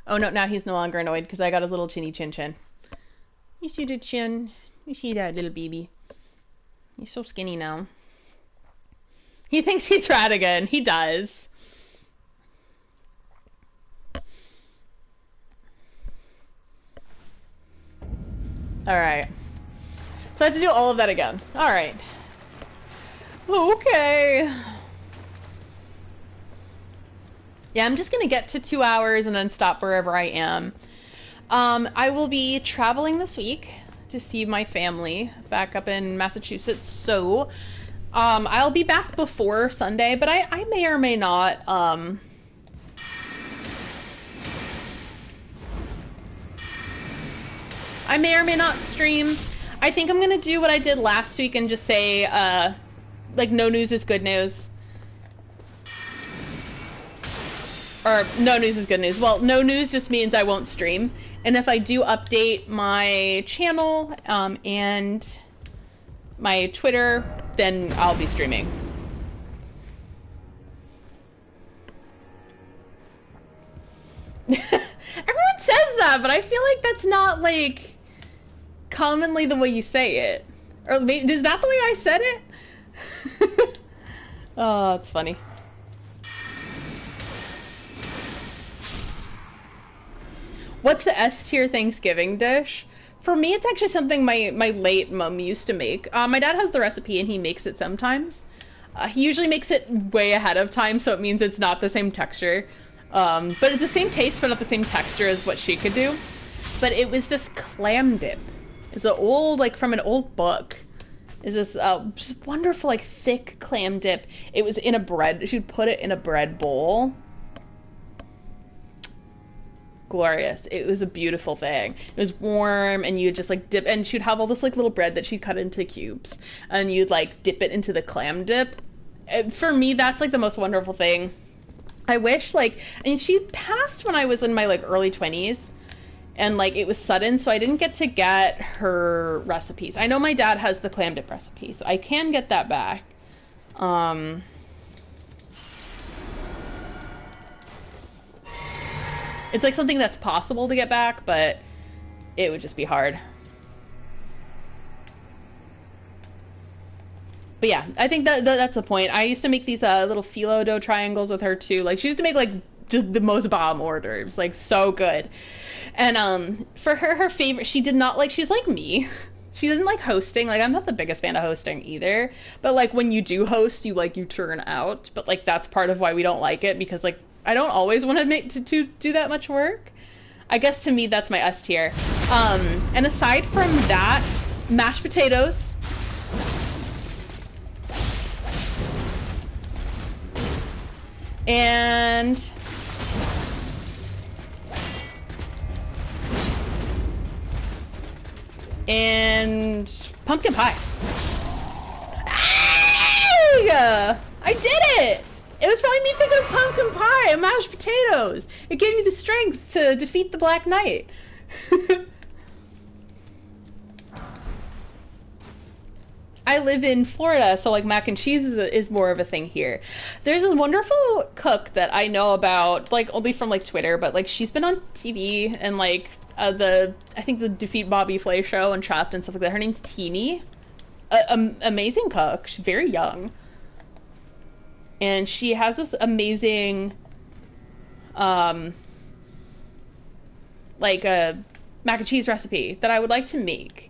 Oh no, now he's no longer annoyed because I got his little chinny chin chin. You see the chin? You see that little baby? He's so skinny now. He thinks he's Radigan. He does. Alright. So I have to do all of that again. Alright. Okay. Yeah, I'm just gonna get to 2 hours and then stop wherever I am. I will be traveling this week to see my family back up in Massachusetts, so I'll be back before Sunday, but I may or may not I may or may not stream. I think I'm gonna do what I did last week and just say, like, no news is good news. Or, no news is good news. Well, no news just means I won't stream. And if I do update my channel, and my Twitter, then I'll be streaming. Everyone says that, but I feel like that's not, like, commonly the way you say it. Or maybe, is that the way I said it? Oh, it's funny. What's the S tier Thanksgiving dish? For me, it's actually something my late mom used to make. My dad has the recipe and he makes it sometimes. He usually makes it way ahead of time, so it means it's not the same texture. But it's the same taste, but not the same texture as what she could do. But it was this clam dip. It's an old, like, from an old book. It's this just wonderful, like, thick clam dip. It was in a bread. She'd put it in a bread bowl. Glorious. It was a beautiful thing. It was warm, and you'd just, like, dip, and she'd have all this, like, little bread that she'd cut into cubes, and you'd, like, dip it into the clam dip. For me, that's, like, the most wonderful thing. I wish, like, I mean, she passed when I was in my, like, early 20s. And, like, it was sudden, so I didn't get to get her recipes. I know my dad has the clam dip recipe, so I can get that back. It's, like, something that's possible to get back, but it would just be hard. But yeah, I think that's the point. I used to make these little phyllo dough triangles with her, too. Like, she used to make, like, just the most bomb hors d'oeuvres. Like, so good. And for her favorite, she did not like, she's like me. She doesn't like hosting. Like, I'm not the biggest fan of hosting either. But, like, when you do host, you turn out. But, like, that's part of why we don't like it. Because, like, I don't always want to do that much work. I guess to me, that's my S tier. And aside from that, mashed potatoes. And pumpkin pie. I did it! It was probably me thinking of pumpkin pie and mashed potatoes. It gave me the strength to defeat the Black Knight. I live in Florida, so like mac and cheese is more of a thing here. There's this wonderful cook that I know about, like only from like Twitter, but like she's been on TV and like I think the Defeat Bobby Flay show and Chopped and stuff like that. Her name's Teeny. Amazing cook. She's very young, and she has this amazing, like a mac and cheese recipe that I would like to make.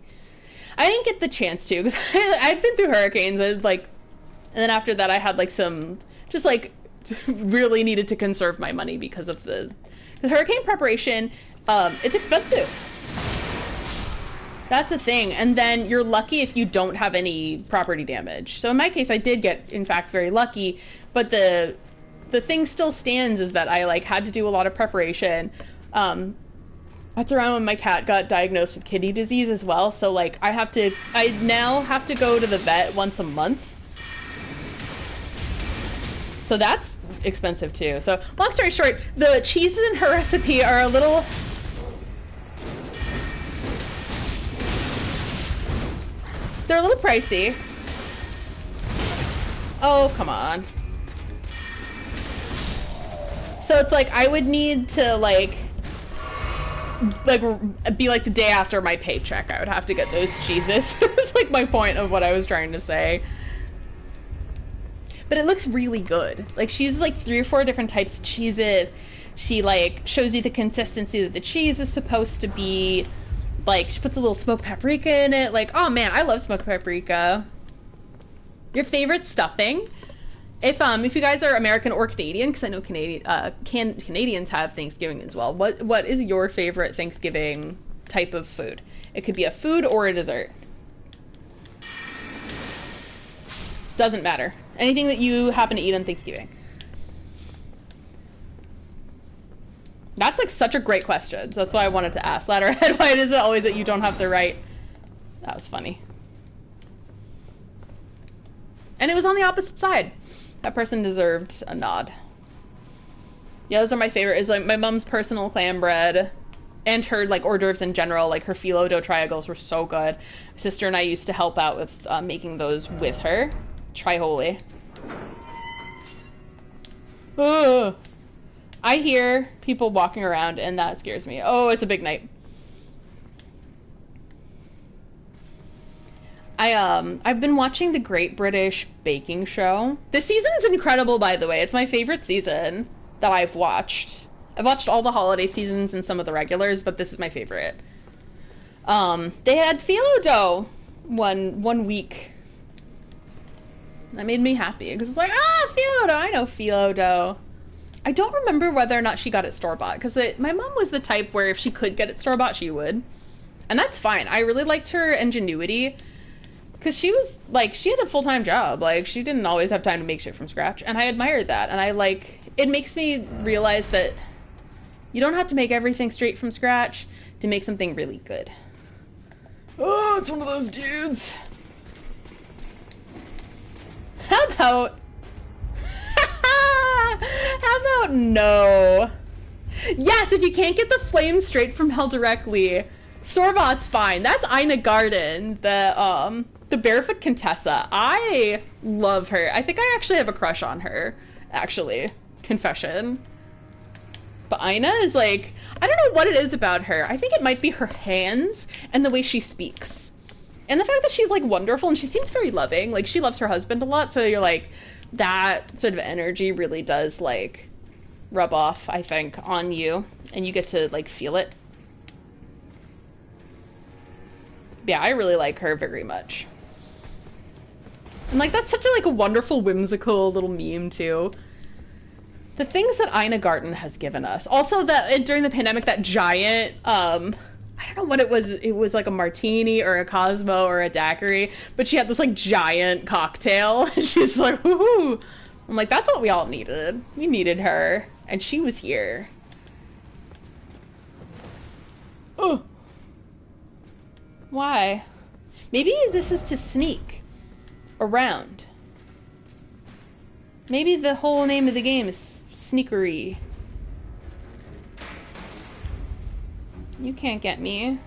I didn't get the chance to because I'd been through hurricanes and like, and then after that I had like some just like really needed to conserve my money because of the hurricane preparation. It's expensive. That's the thing. And then you're lucky if you don't have any property damage. So in my case, I did get, in fact, very lucky. But the thing still stands is that I like had to do a lot of preparation. That's around when my cat got diagnosed with kidney disease as well. So like I now have to go to the vet once a month. So that's expensive too. So long story short, the cheeses in her recipe are a little... They're a little pricey. Oh, come on. So it's like I would need to like be like the day after my paycheck I would have to get those cheeses. It's like my point of what I was trying to say. But it looks really good. Like she's like 3 or 4 different types of cheeses. She like shows you the consistency that the cheese is supposed to be. Like, she puts a little smoked paprika in it. Like, oh man, I love smoked paprika. Your favorite stuffing? If you guys are American or Canadian, because I know Canadians have Thanksgiving as well. What is your favorite Thanksgiving type of food? It could be a food or a dessert. Doesn't matter. Anything that you happen to eat on Thanksgiving. That's like such a great question. So that's why I wanted to ask. Ladderhead, why is it always that you don't have the right? That was funny. And it was on the opposite side. That person deserved a nod. Yeah, those are my favorite. Is like my mom's personal clam bread and her like hors d'oeuvres in general. Like her phyllo dough triangles were so good. My sister and I used to help out with making those with her. Try holy. Ugh. I hear people walking around and that scares me. Oh, it's a big night. I've been watching the Great British Baking Show. This season's incredible, by the way. It's my favorite season that I've watched. I've watched all the holiday seasons and some of the regulars, but this is my favorite. They had phyllo dough one week. That made me happy because it's like, phyllo dough. I know phyllo dough. I don't remember whether or not she got it store-bought, because my mom was the type where if she could get it store-bought, she would. And that's fine. I really liked her ingenuity, because she was, like, she had a full-time job. Like, she didn't always have time to make shit from scratch, and I admired that. And I, like, it makes me realize that you don't have to make everything straight from scratch to make something really good. Oh, it's one of those dudes. How about... How about no? Yes, if you can't get the flames straight from hell directly, store-bought's fine. That's Ina Garden, the barefoot Contessa. I love her. I think I actually have a crush on her, actually. Confession. But Ina is like, I don't know what it is about her. I think it might be her hands and the way she speaks. And the fact that she's like wonderful and she seems very loving. Like she loves her husband a lot, so you're like, that sort of energy really does like rub off, I think, on you, and you get to like feel it. Yeah, I really like her very much. And like that's such a like a wonderful, whimsical little meme too. The things that Ina Garten has given us. Also that during the pandemic, that giant I don't know what it was. It was like a martini or a Cosmo or a daiquiri, but she had this like giant cocktail. She's like, woohoo! I'm like, that's what we all needed. We needed her, and she was here. Oh, why? Maybe this is to sneak around. Maybe the whole name of the game is sneakery. You can't get me.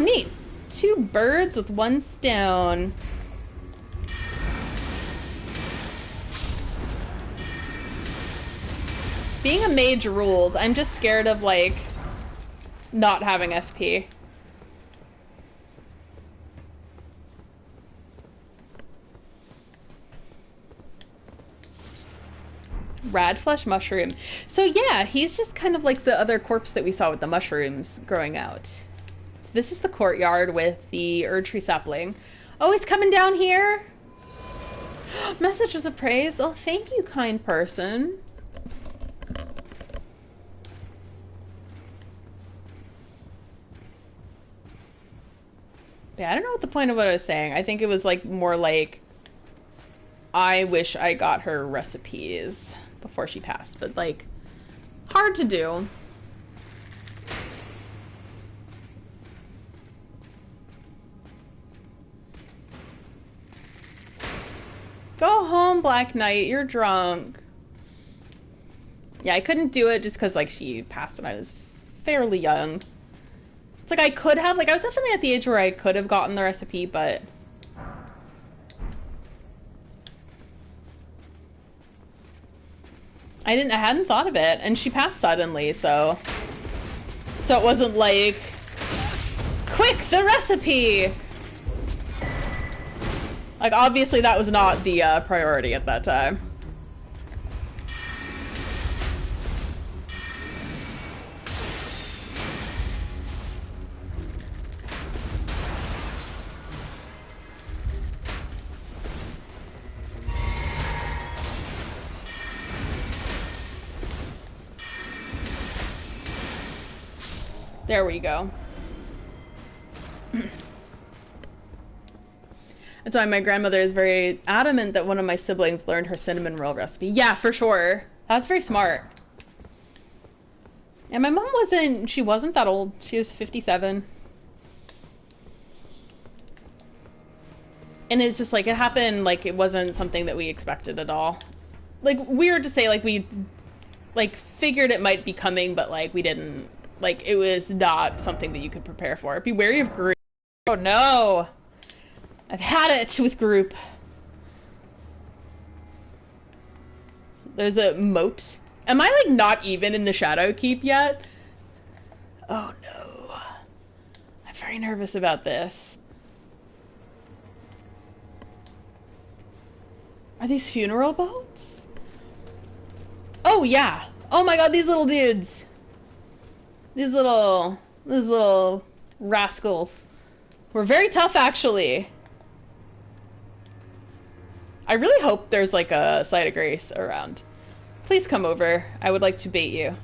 neat. Two birds with one stone. Being a mage rules. I'm just scared of, like, not having FP. Radflesh mushroom. So yeah, he's just kind of like the other corpse that we saw with the mushrooms growing out. So this is the courtyard with the Erdtree sapling. Oh, he's coming down here? Messages of praise. Oh, thank you, kind person. Yeah, I don't know what the point of what I was saying. I think it was like more like I wish I got her recipes before she passed, but like hard to do. Go home, Black Knight. You're drunk. Yeah, I couldn't do it just because like she passed when I was fairly young. It's like I could have, like I was definitely at the age where I could have gotten the recipe, but I hadn't thought of it, and she passed suddenly, so it wasn't like, quick, the recipe! Like, obviously that was not the priority at that time. There we go. That's why my grandmother is very adamant that one of my siblings learned her cinnamon roll recipe. Yeah, for sure. That's very smart. And my mom she wasn't that old. She was 57. And it's just like, it happened, like, it wasn't something that we expected at all. Like, weird to say, like, we, like, figured it might be coming, but, like, we didn't. Like, it was not something that you could prepare for. Be wary of group. Oh, no! I've had it with group. There's a moat. Am I, like, not even in the Shadow Keep yet? Oh, no. I'm very nervous about this. Are these funeral boats? Oh, yeah. Oh my god, these little dudes. These little rascals were very tough, actually. I really hope there's like a site of grace around. Please come over. I would like to bait you.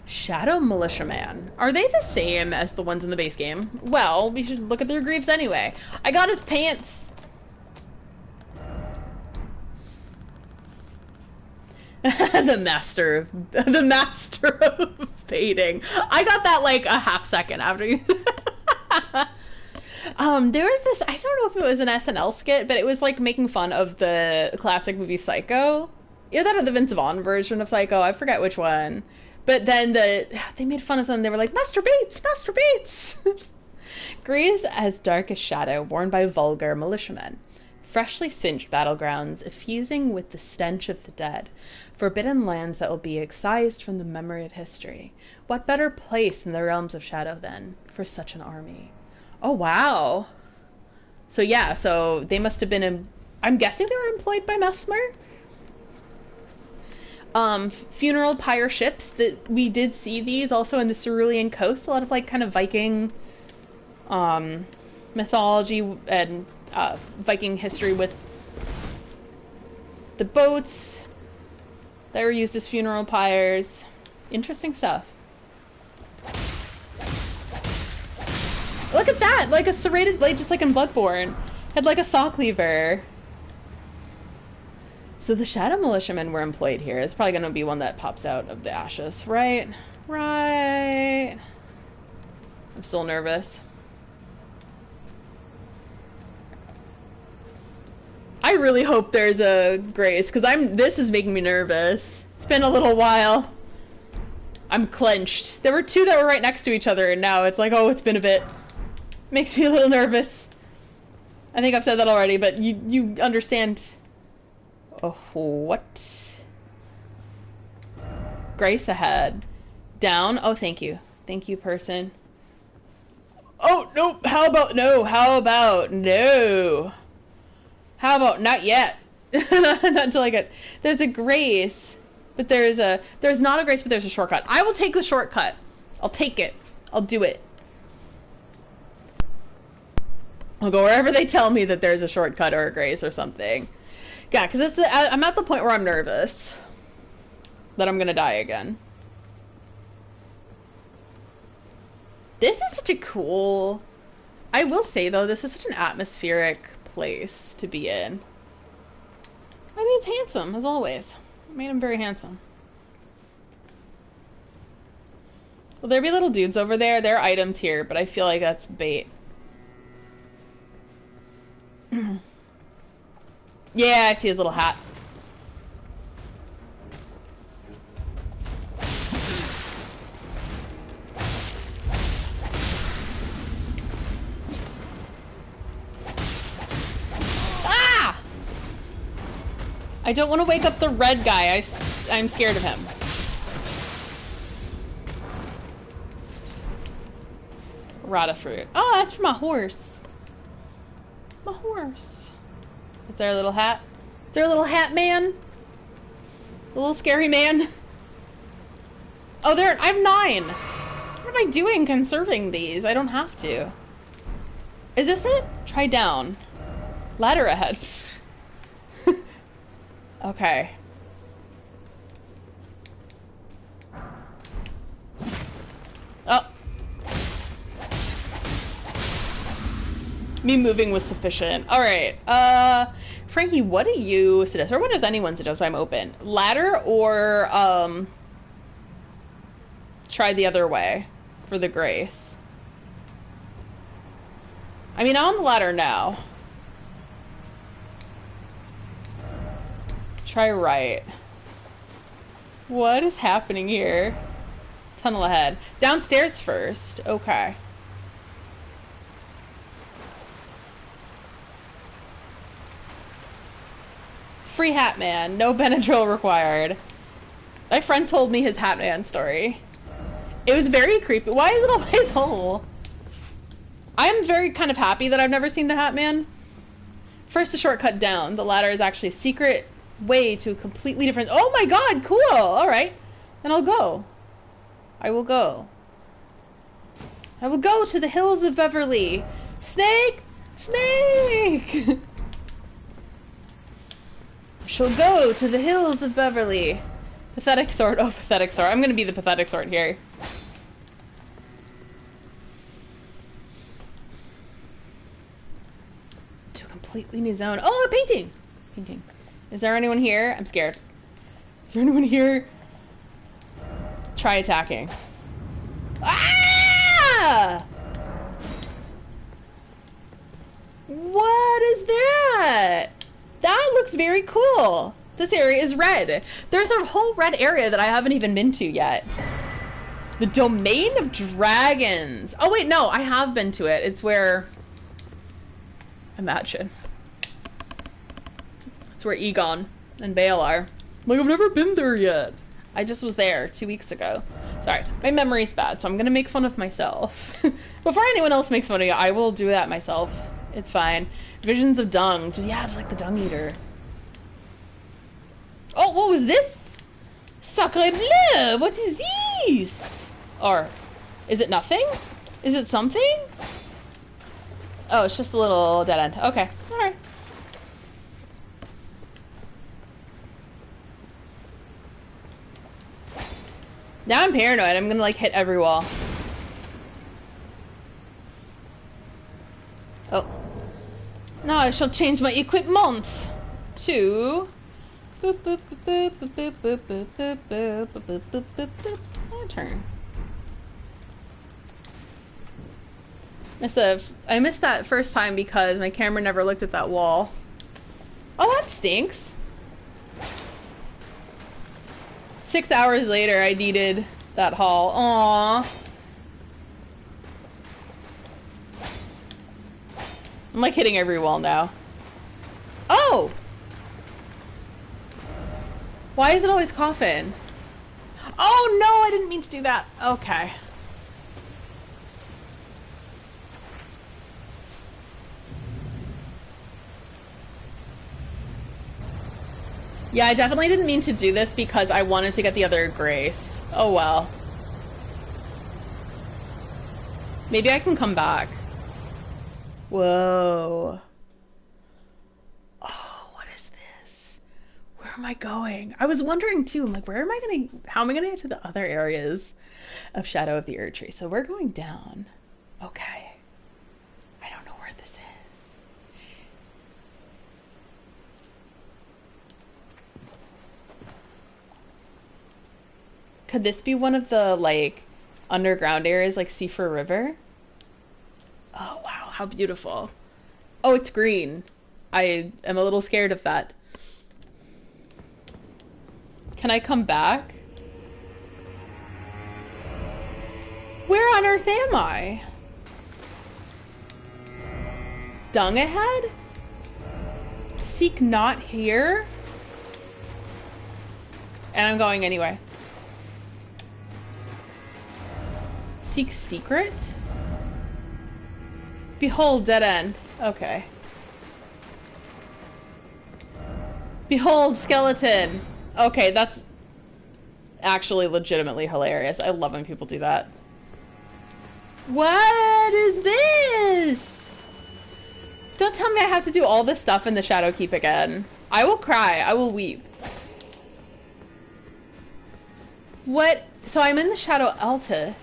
Shadow Militiaman. Are they the same as the ones in the base game? Well, we should look at their greaves anyway. I got his pants! the master of baiting. I got that like a half second after you. There was this, I don't know if it was an SNL skit, but it was like making fun of the classic movie Psycho. Either that or the Vince Vaughn version of Psycho, I forget which one. But then they made fun of something. They were like, Master Bates! Master Bates! Greaves as dark as shadow, worn by vulgar militiamen. Freshly singed battlegrounds, effusing with the stench of the dead. Forbidden lands that will be excised from the memory of history. What better place than the realms of shadow, then, for such an army? Oh, wow. So, yeah, so they must have been, I'm guessing they were employed by Mesmer? Funeral pyre ships, that we did see these also in the Cerulean coast. A lot of like kind of Viking mythology and Viking history with the boats that were used as funeral pyres. Interesting stuff. Look at that! Like a serrated blade, just like in Bloodborne. Had like a saw cleaver. So the Shadow Militiamen were employed here. It's probably going to be one that pops out of the ashes, right? Right. I'm still nervous. I really hope there's a Grace, because this is making me nervous. It's been a little while. I'm clenched. There were two that were right next to each other, and now it's like, oh, it's been a bit. Makes me a little nervous. I think I've said that already, but you understand. Oh, what? Grace ahead. Down. Oh, thank you. Thank you, person. Oh, no. How about no? How about no? How about not yet? Not until I get... There's a Grace, but there's not a Grace, but there's a shortcut. I will take the shortcut. I'll take it. I'll do it. I'll go wherever they tell me that there's a shortcut or a Grace or something. Yeah, because I'm at the point where I'm nervous that I'm gonna die again. This is such a cool... I will say, though, this is such an atmospheric place to be in. I mean, it's handsome, as always. I made him very handsome. Will there be little dudes over there? There are items here, but I feel like that's bait. Yeah, I see his little hat. Ah! I don't want to wake up the red guy. I'm scared of him. Rata fruit. Oh, that's for my horse. My horse. Is there a little hat? Is there a little hat man? A little scary man? Oh, there. I have 9. What am I doing conserving these? I don't have to. Is this it? Try down. Ladder ahead. Okay. Oh. Me moving was sufficient. Alright. Frankie, what do you suggest? Or what does anyone suggest? I'm open. Ladder or, try the other way for the Grace? I mean, I'm on the ladder now. Try right. What is happening here? Tunnel ahead. Downstairs first. Okay. Free Hat Man. No Benadryl required. My friend told me his Hat Man story. It was very creepy. Why is it always whole? I'm very kind of happy that I've never seen the Hat Man. First, a shortcut down. The ladder is actually a secret way to a completely different... Oh my god, cool! Alright. Then I'll go. I will go. I will go to the hills of Beverly. Snake! Snake! She'll go to the hills of Beverly. Pathetic sort. Oh, pathetic sort. I'm gonna be the pathetic sort here. To a completely new zone. Oh, a painting! Painting. Is there anyone here? I'm scared. Is there anyone here? Try attacking. Ah! What is that? That looks very cool. This area is red. There's a whole red area that I haven't even been to yet. The Domain of Dragons. Oh wait, no, I have been to it. It's where... Imagine. It's where Egon and Bale are. Like, I've never been there yet. I just was there 2 weeks ago. Sorry, my memory's bad, so I'm gonna make fun of myself. Before anyone else makes fun of you, I will do that myself. It's fine. Visions of dung. Just like the dung eater. Oh, what was this? Sacre bleu! What is this? Or, is it nothing? Is it something? Oh, it's just a little dead end. Okay, alright. Now I'm paranoid. I'm gonna, like, hit every wall. Oh. Now I shall change my equipment to... Lantern. I missed that first time because my camera never looked at that wall. Oh, that stinks. 6 hours later, I needed that haul. Aww. I'm like hitting every wall now. Oh! Why is it always coughing? Oh no, I didn't mean to do that. Okay. Yeah, I definitely didn't mean to do this because I wanted to get the other Grace. Oh well. Maybe I can come back. Whoa. Oh, what is this? Where am I going? I was wondering too, I'm like, how am I gonna get to the other areas of Shadow of the Erdtree? So we're going down. Okay. I don't know where this is. Could this be one of the, like, underground areas, like Seafer River? Oh, wow, how beautiful. Oh, it's green. I am a little scared of that. Can I come back? Where on earth am I? Dung ahead? Seek not here? And I'm going anyway. Seek secret? Behold, dead end. Okay. Behold, skeleton. Okay, that's actually legitimately hilarious. I love when people do that. What is this? Don't tell me I have to do all this stuff in the Shadow Keep again. I will cry. I will weep. What? So I'm in the Shadow Altus.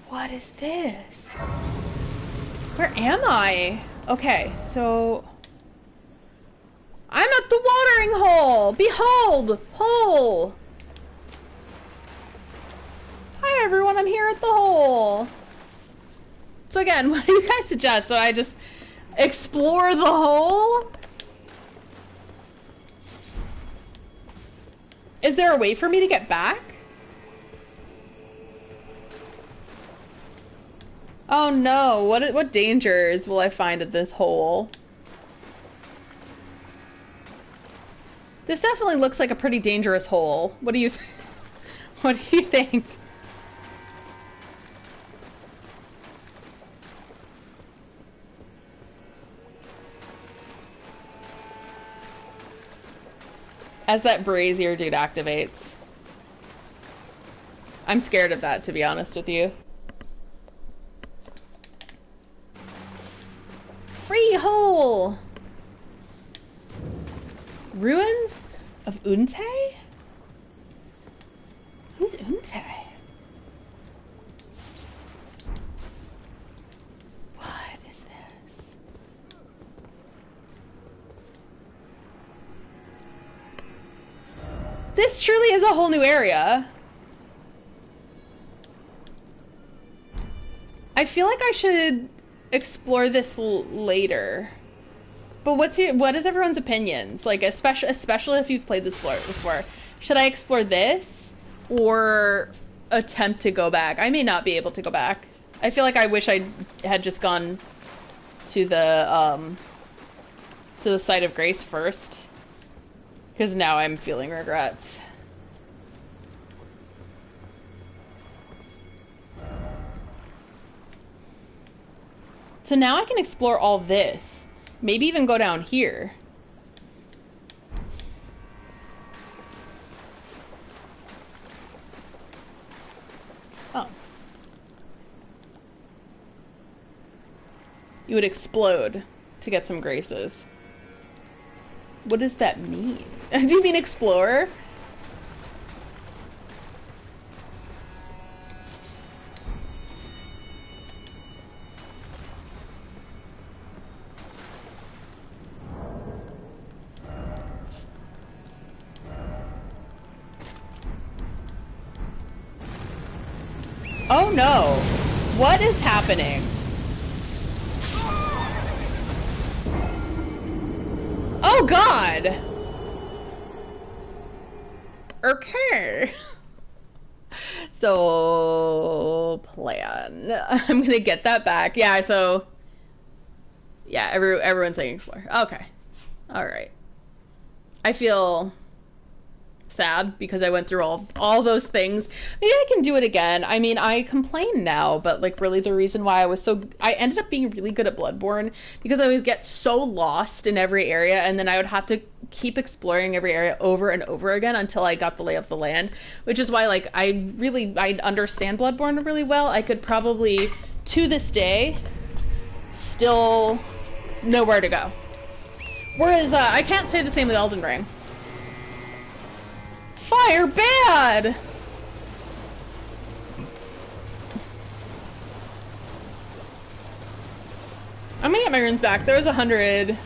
What is this? Where am I? Okay, so... I'm at the watering hole! Behold! Hole! Hi everyone, I'm here at the hole! So again, what do you guys suggest? So I just explore the hole? Is there a way for me to get back? Oh no, what dangers will I find at this hole? This definitely looks like a pretty dangerous hole. What do you what do you think? As that brazier dude activates. I'm scared of that, to be honest with you. Free hole! Ruins of Unte? Who's Unte? What is this? This truly is a whole new area. I feel like I should explore this later. But what is everyone's opinions? Like, especially if you've played this before. Should I explore this or attempt to go back? I may not be able to go back. I feel like I wish I had just gone to the site of grace first, because now I'm feeling regrets. So now I can explore all this. Maybe even go down here. Oh. You would explode to get some graces. What does that mean? Do you mean explorer? Oh no! What is happening? Oh god! Okay. So, plan. I'm gonna get that back. Yeah, so... Yeah, everyone's saying explore. Okay. Alright. I feel sad because I went through all those things. Maybe I can do it again. I mean, I complain now, but like really the reason why I ended up being really good at Bloodborne because I would get so lost in every area, and then I would have to keep exploring every area over and over again until I got the lay of the land, which is why like I understand Bloodborne really well. I could probably to this day still know where to go. Whereas I can't say the same with Elden Ring. Fire bad! I'm gonna get my runes back. There was 100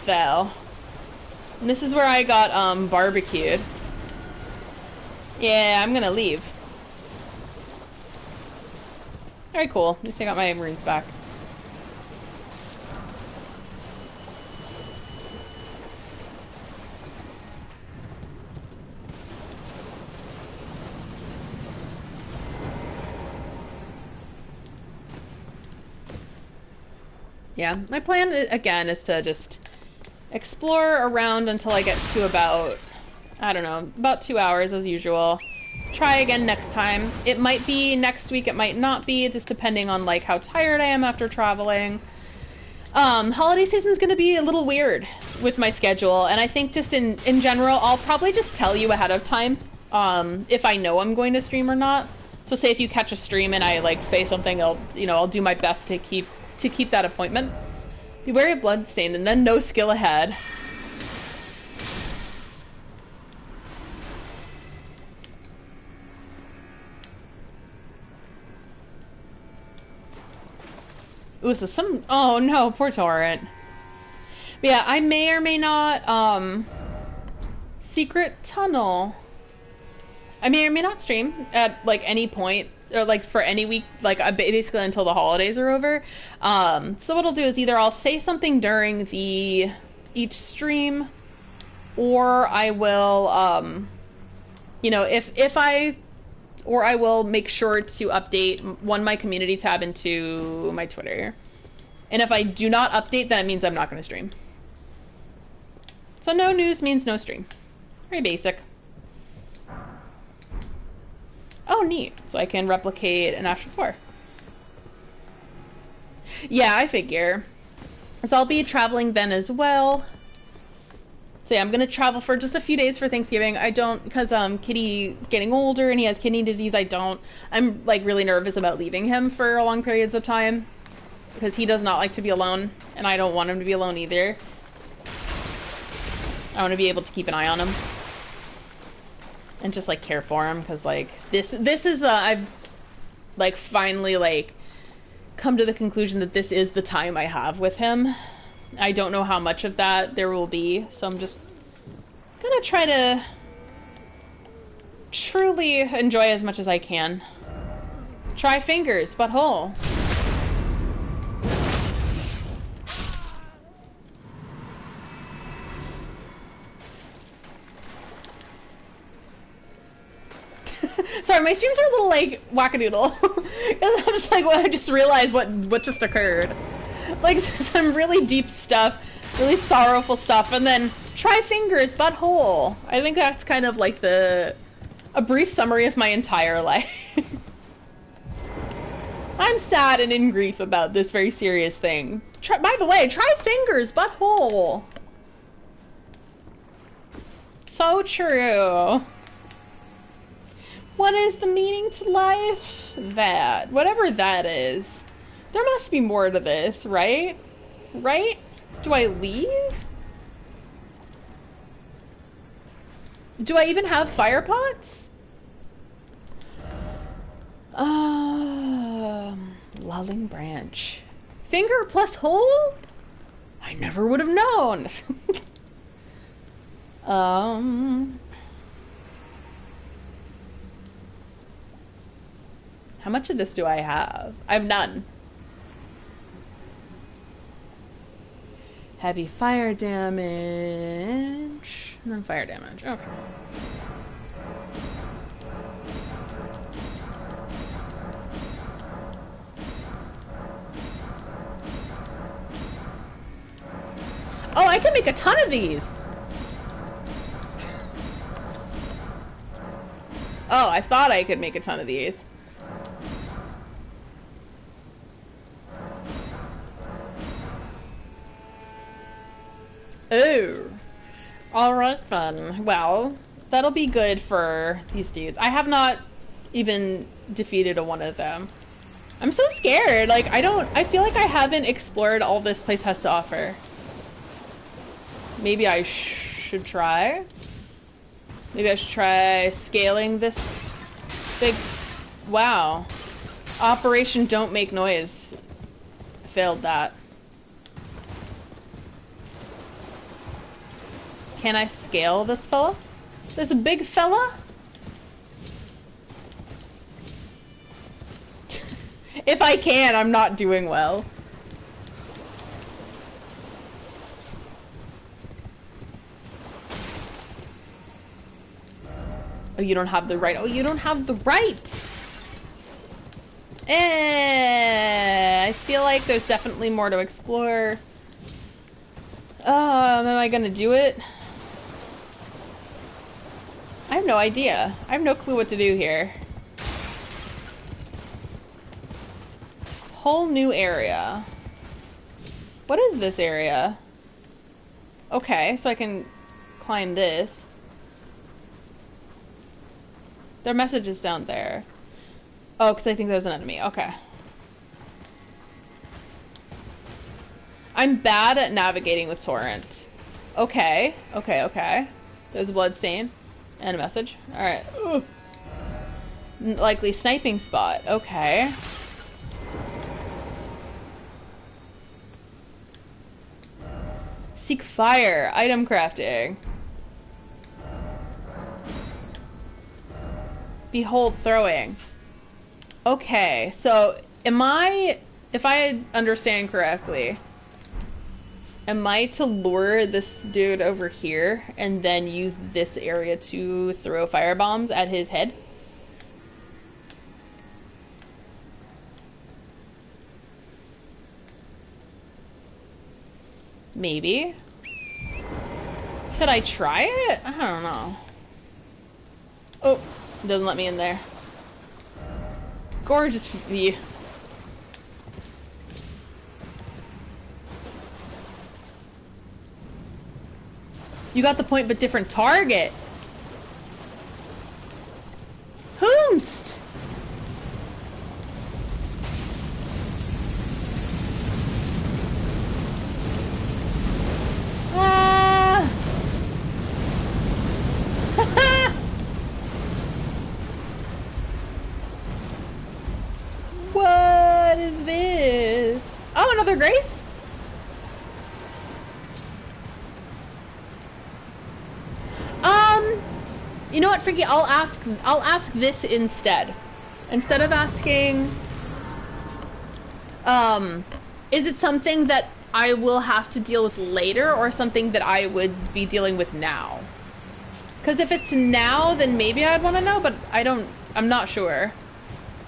thou. And this is where I got barbecued. Yeah, I'm gonna leave. Alright, cool. At least I got my runes back. Yeah, my plan, again, is to just explore around until I get to about, I don't know, about 2 hours as usual. Try again next time. It might be next week, it might not be, just depending on, like, how tired I am after traveling. Holiday season's gonna be a little weird with my schedule, and I think just in general, I'll probably just tell you ahead of time, if I know I'm going to stream or not. So say if you catch a stream and I, like, say something, I'll do my best to keep that appointment. Be wary of Bloodstain, and then no skill ahead. Ooh, so oh no, poor Torrent. But yeah, I may or may not, Secret Tunnel. I may or may not stream at, like, any point, or, like, for any week, like, basically until the holidays are over. So what I'll do is either I'll say something during each stream, or I will, or I will make sure to update my community tab into my Twitter. And if I do not update, then it means I'm not going to stream. So no news means no stream. Very basic. Oh, neat. So I can replicate an Astral 4. Yeah, I figure. So I'll be traveling then as well. So yeah, I'm gonna travel for just a few days for Thanksgiving. I don't, because Kitty's getting older and he has kidney disease, I'm like really nervous about leaving him for long periods of time. Because he does not like to be alone, and I don't want him to be alone either. I want to be able to keep an eye on him. And just, like, care for him, because, like, this is, I've, like, finally, like, come to the conclusion that this is the time I have with him. I don't know how much of that there will be, so I'm just gonna try to truly enjoy as much as I can. Try fingers, butthole. Sorry, my streams are a little, like, wackadoodle. I'm just like, well, I just realized what just occurred. Like, some really deep stuff, really sorrowful stuff, and then try fingers, butthole. I think that's kind of like a brief summary of my entire life. I'm sad and in grief about this very serious thing. By the way, try fingers, butthole. So true. What is the meaning to life? That. Whatever that is. There must be more to this, right? Right? Do I leave? Do I even have fire pots? Lulling branch. Finger plus hole? I never would have known. How much of this do I have? I have none. Heavy fire damage. And then fire damage. Okay. Oh, I can make a ton of these! Oh, I thought I could make a ton of these. Oh. Alright then. Well, that'll be good for these dudes. I have not even defeated one of them. I'm so scared. Like, I feel like I haven't explored all this place has to offer. Maybe I should try. Maybe I should try scaling this big... Wow. Operation Don't Make Noise. I failed that. Can I scale this fella? This big fella? If I can, I'm not doing well. Oh, you don't have the right. Oh, you don't have the right. I feel like there's definitely more to explore. Am I gonna do it? I have no idea. I have no clue what to do here. Whole new area. What is this area? Okay, so I can climb this. Their message is down there. Oh, because I think there's an enemy. Okay. I'm bad at navigating with Torrent. Okay. Okay, okay. There's a bloodstain. And a message. Alright. Likely sniping spot. Okay. Seek fire. Item crafting. Behold throwing. Okay, so if I understand correctly, am I to lure this dude over here and then use this area to throw fire bombs at his head? Maybe. Should I try it? I don't know. Oh, doesn't let me in there. Gorgeous view. You got the point, but different target. Whomst? Ah! What is this? Oh, another Grace? You know what, Freaky? I'll ask this instead. Instead of asking, is it something that I will have to deal with later or something that I would be dealing with now? Because if it's now, then maybe I'd want to know, but I'm not sure.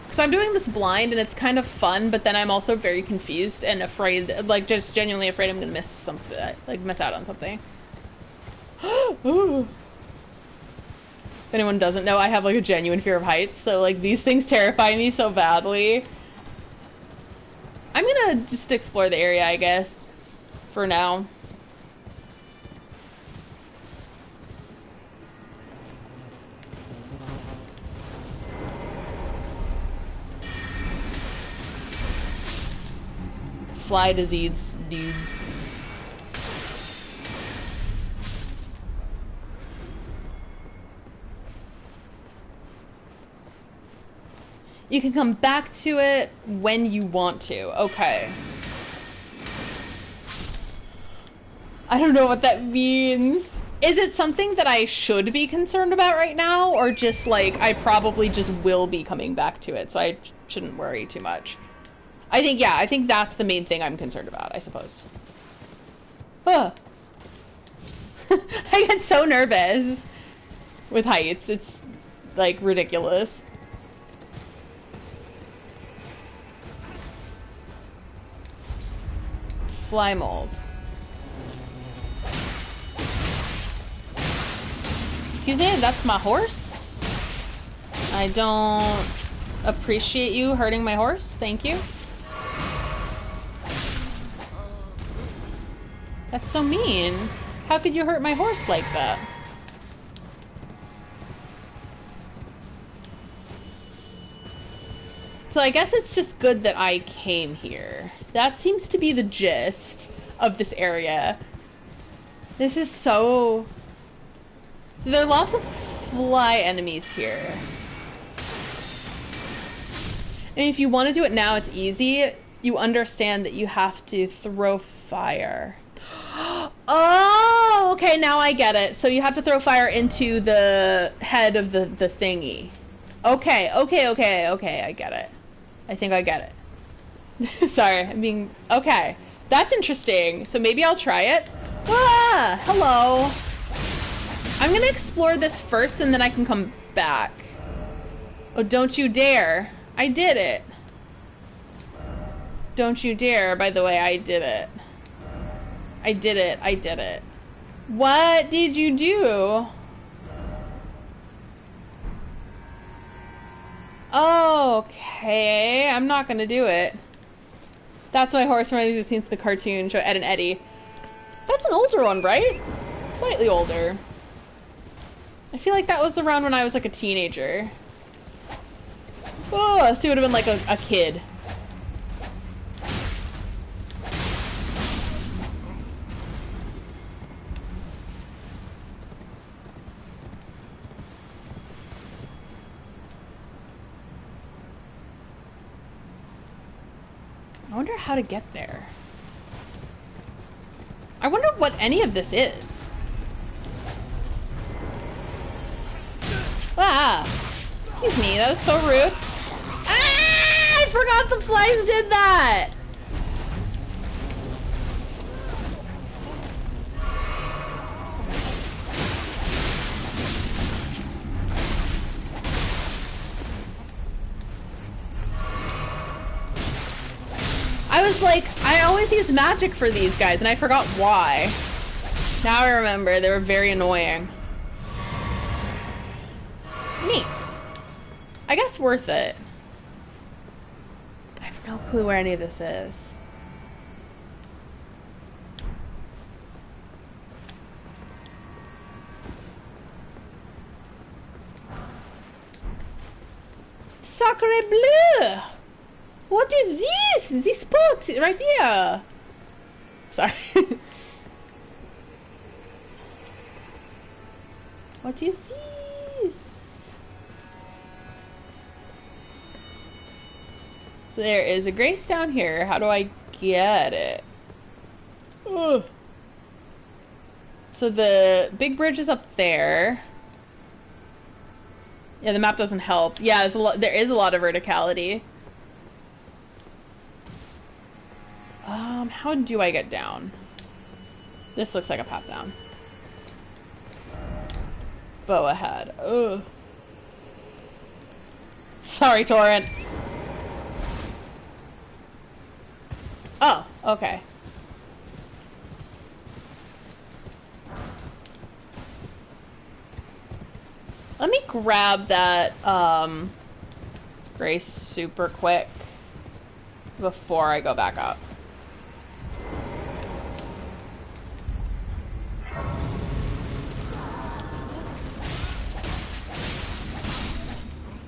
Because I'm doing this blind and it's kind of fun, but then I'm also very confused and afraid, like just genuinely afraid I'm going to miss something, like miss out on something. Ooh. If anyone doesn't know, I have like a genuine fear of heights, so like these things terrify me so badly. I'm gonna just explore the area, I guess, for now. Fly disease, dude. You can come back to it when you want to. Okay. I don't know what that means. Is it something that I should be concerned about right now? Or just like, I probably just will be coming back to it, so I shouldn't worry too much. I think that's the main thing I'm concerned about, I suppose. Oh. I get so nervous with heights. It's like ridiculous. Fly mold. Excuse me, that's my horse. I don't appreciate you hurting my horse. Thank you. That's so mean. How could you hurt my horse like that? So I guess it's just good that I came here. That seems to be the gist of this area. This is so... So there are lots of fly enemies here. And if you want to do it now, it's easy. You understand that you have to throw fire. Oh, okay, now I get it. So you have to throw fire into the head of the thingy. Okay, I get it. I think I get it. Sorry, I'm being... Okay, that's interesting. So maybe I'll try it. Ah, hello. I'm gonna explore this first and then I can come back. Oh, don't you dare. I did it. Don't you dare, by the way, I did it. I did it. What did you do? Okay, I'm not gonna do it. That's my horse from the cartoon show Ed and Eddie. That's an older one, right? Slightly older. I feel like that was around when I was like a teenager. Oh, so it would have been like a kid. I wonder how to get there. I wonder what any of this is. Ah! Excuse me, that was so rude. Ah! I forgot the flies did that! I was like, I always use magic for these guys, and I forgot why. Now I remember, they were very annoying. Neat. I guess worth it. I have no clue where any of this is. Sacre bleu! What is this? This spot right here. Sorry. What is this? So there is a grace down here. How do I get it? Ugh. So the big bridge is up there. Yeah, the map doesn't help. Yeah, there is a lot of verticality. How do I get down? This looks like a path down. Bow ahead. Ugh. Sorry, Torrent. Oh, okay. Let me grab that, Grace super quick before I go back up.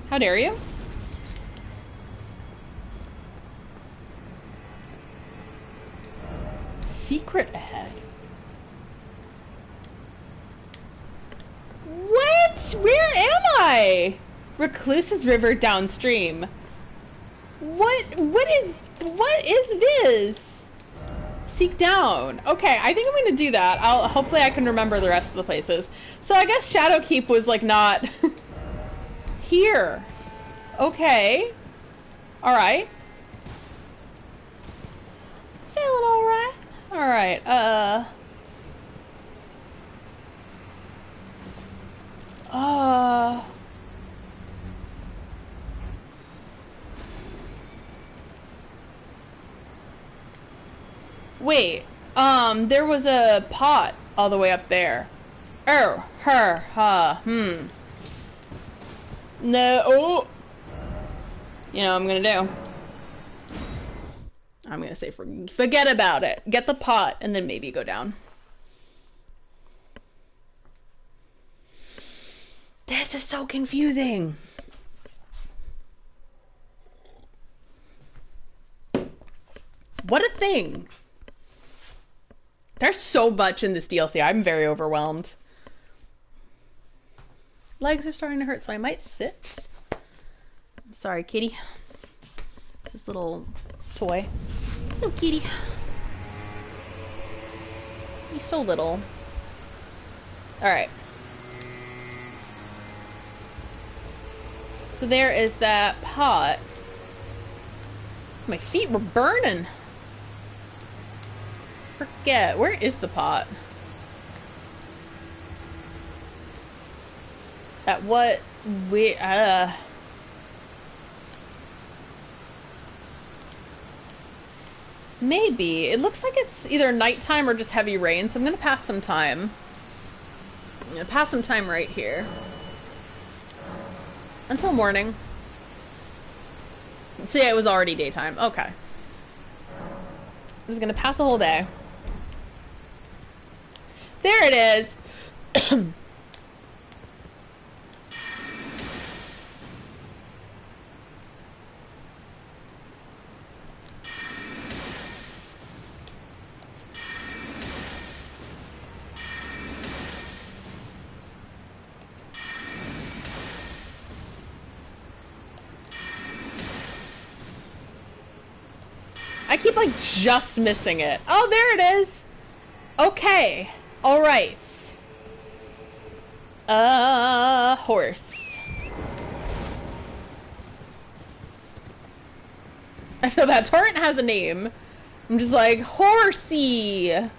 How dare you? Secret ahead. What? Where am I? Recluse's River downstream. What is this? Seek down. Okay, I think I'm gonna do that. Hopefully I can remember the rest of the places. So I guess Shadowkeep was like not here. Okay. Alright. Feeling alright. Alright, Wait. There was a pot all the way up there. Oh, her, ha, No, oh. You know what I'm gonna do? I'm gonna say forget about it. Get the pot and then maybe go down. This is so confusing. What a thing. There's so much in this DLC. I'm very overwhelmed. Legs are starting to hurt, so I might sit. Sorry, kitty. This little toy. Oh, kitty. He's so little. Alright. So there is that pot. My feet were burning. Forget. Where is the pot? At what? Maybe. It looks like it's either nighttime or just heavy rain, so I'm gonna pass some time. I'm gonna pass some time right here. Until morning. So yeah, it was already daytime. Okay. I was gonna pass a whole day. There it is! I keep, like, just missing it. Oh, there it is! Okay. Alright. Horse. I feel that Torrent has a name. I'm just like, horsey! So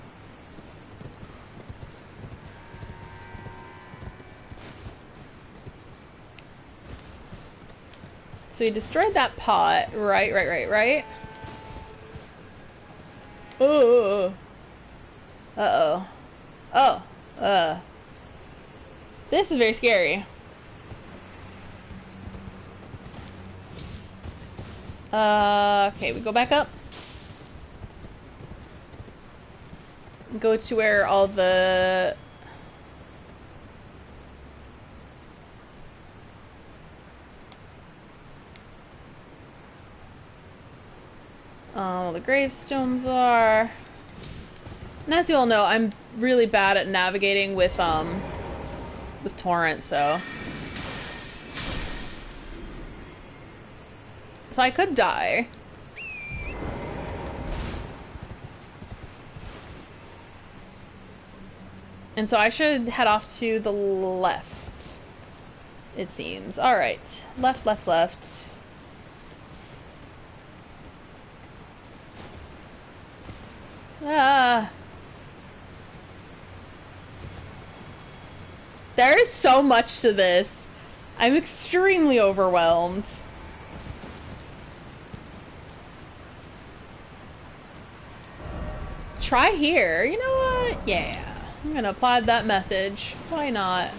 we destroyed that pot. Right. Oh. Uh-oh. Oh. This is very scary. Okay, we go back up. Go to where all the... all the gravestones are. And as you all know, I'm really bad at navigating with Torrent, so I could die. And so I should head off to the left, it seems. Alright. Left. Ah. There is so much to this. I'm extremely overwhelmed. Try here. You know what? Yeah. I'm gonna apply that message. Why not?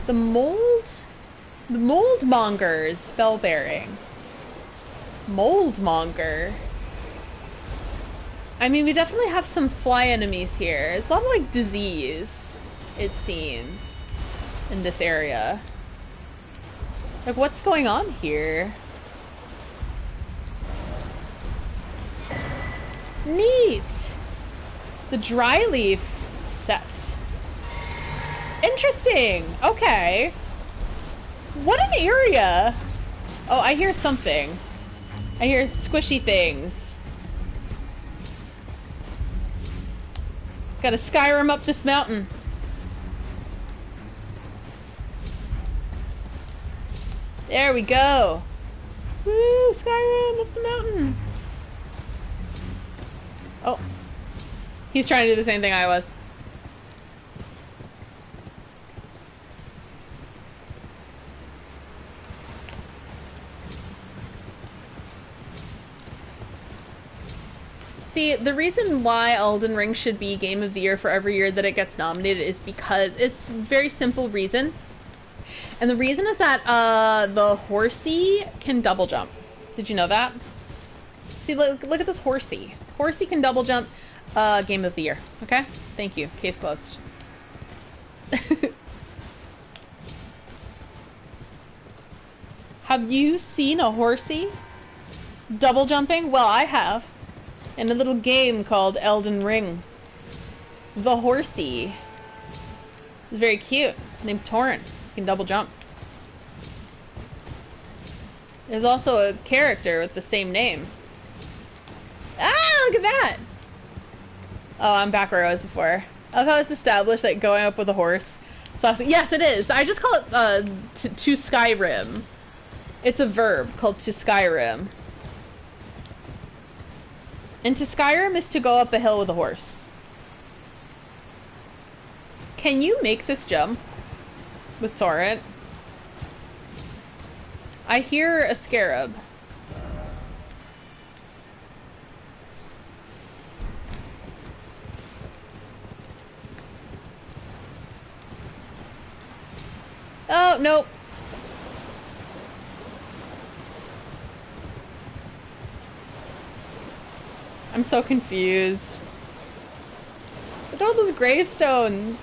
The moldmonger's bell bearing. Moldmonger. I mean, we definitely have some fly enemies here. It's a lot of, like, disease, it seems, in this area. Like, what's going on here? Neat! The dry leaf set. Interesting! Okay. What an area! Oh, I hear something. I hear squishy things. Gotta Skyrim up this mountain. There we go. Woo, Skyrim up the mountain. Oh. He's trying to do the same thing I was. See, the reason why Elden Ring should be Game of the Year for every year that it gets nominated is because it's a very simple reason. And the reason is that the horsey can double jump. Did you know that? See, look at this horsey. Horsey can double jump. Game of the Year. Okay? Thank you. Case closed. Have you seen a horsey double jumping? Well, I have. In a little game called Elden Ring. The horsey is very cute. Named Torrent. He can double jump. There's also a character with the same name. Ah, look at that! Oh, I'm back where I was before. I love how it's established that going up with a horse. So yes, it is. I just call it to Skyrim. It's a verb called to Skyrim. And to Skyrim is to go up a hill with a horse. Can you make this jump with Torrent? I hear a scarab. Oh, nope. I'm so confused. Look at all those gravestones.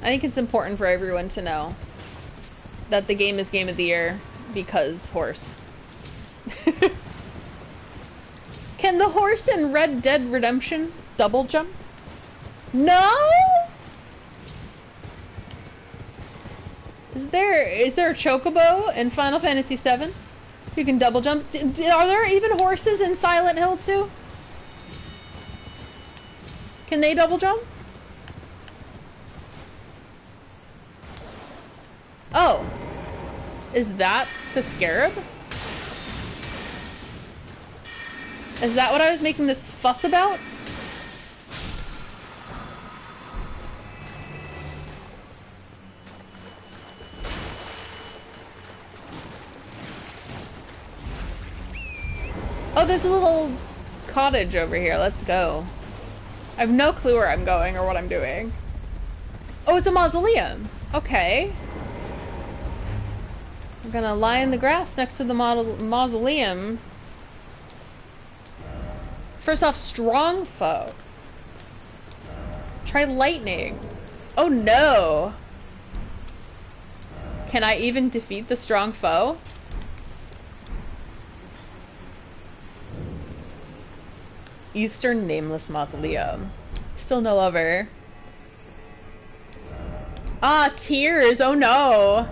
I think it's important for everyone to know that the game is Game of the Year because horse. Can the horse in Red Dead Redemption double jump? No? Is there a chocobo in Final Fantasy VII? You can double jump. Are there even horses in Silent Hill 2? Can they double jump? Oh. Is that the scarab? Is that what I was making this fuss about? Oh, there's a little cottage over here. Let's go. I have no clue where I'm going or what I'm doing. Oh, it's a mausoleum. Okay. I'm gonna lie in the grass next to the mausoleum. First off, strong foe. Try lightning. Oh no. Can I even defeat the strong foe? Eastern Nameless Mausoleum. Still no lover. Ah, tears. Oh no.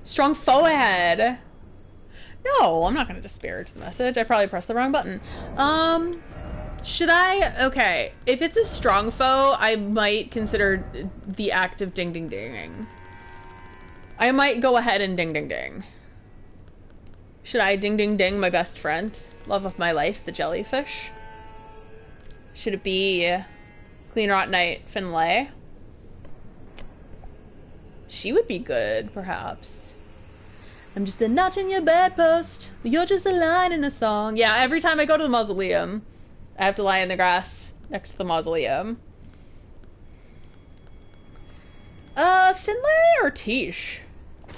Strong foe ahead. No, I'm not gonna disparage the message. I probably pressed the wrong button. Should I? Okay. If it's a strong foe, I might consider the act of ding ding dinging. I might go ahead and ding ding ding. Should I ding ding ding my best friend? Love of my life, the jellyfish? Should it be Clean Rot Knight Finlay? She would be good, perhaps. I'm just a notch in your bedpost. You're just a line in a song. Yeah, every time I go to the mausoleum, I have to lie in the grass next to the mausoleum. Finlay or Tish?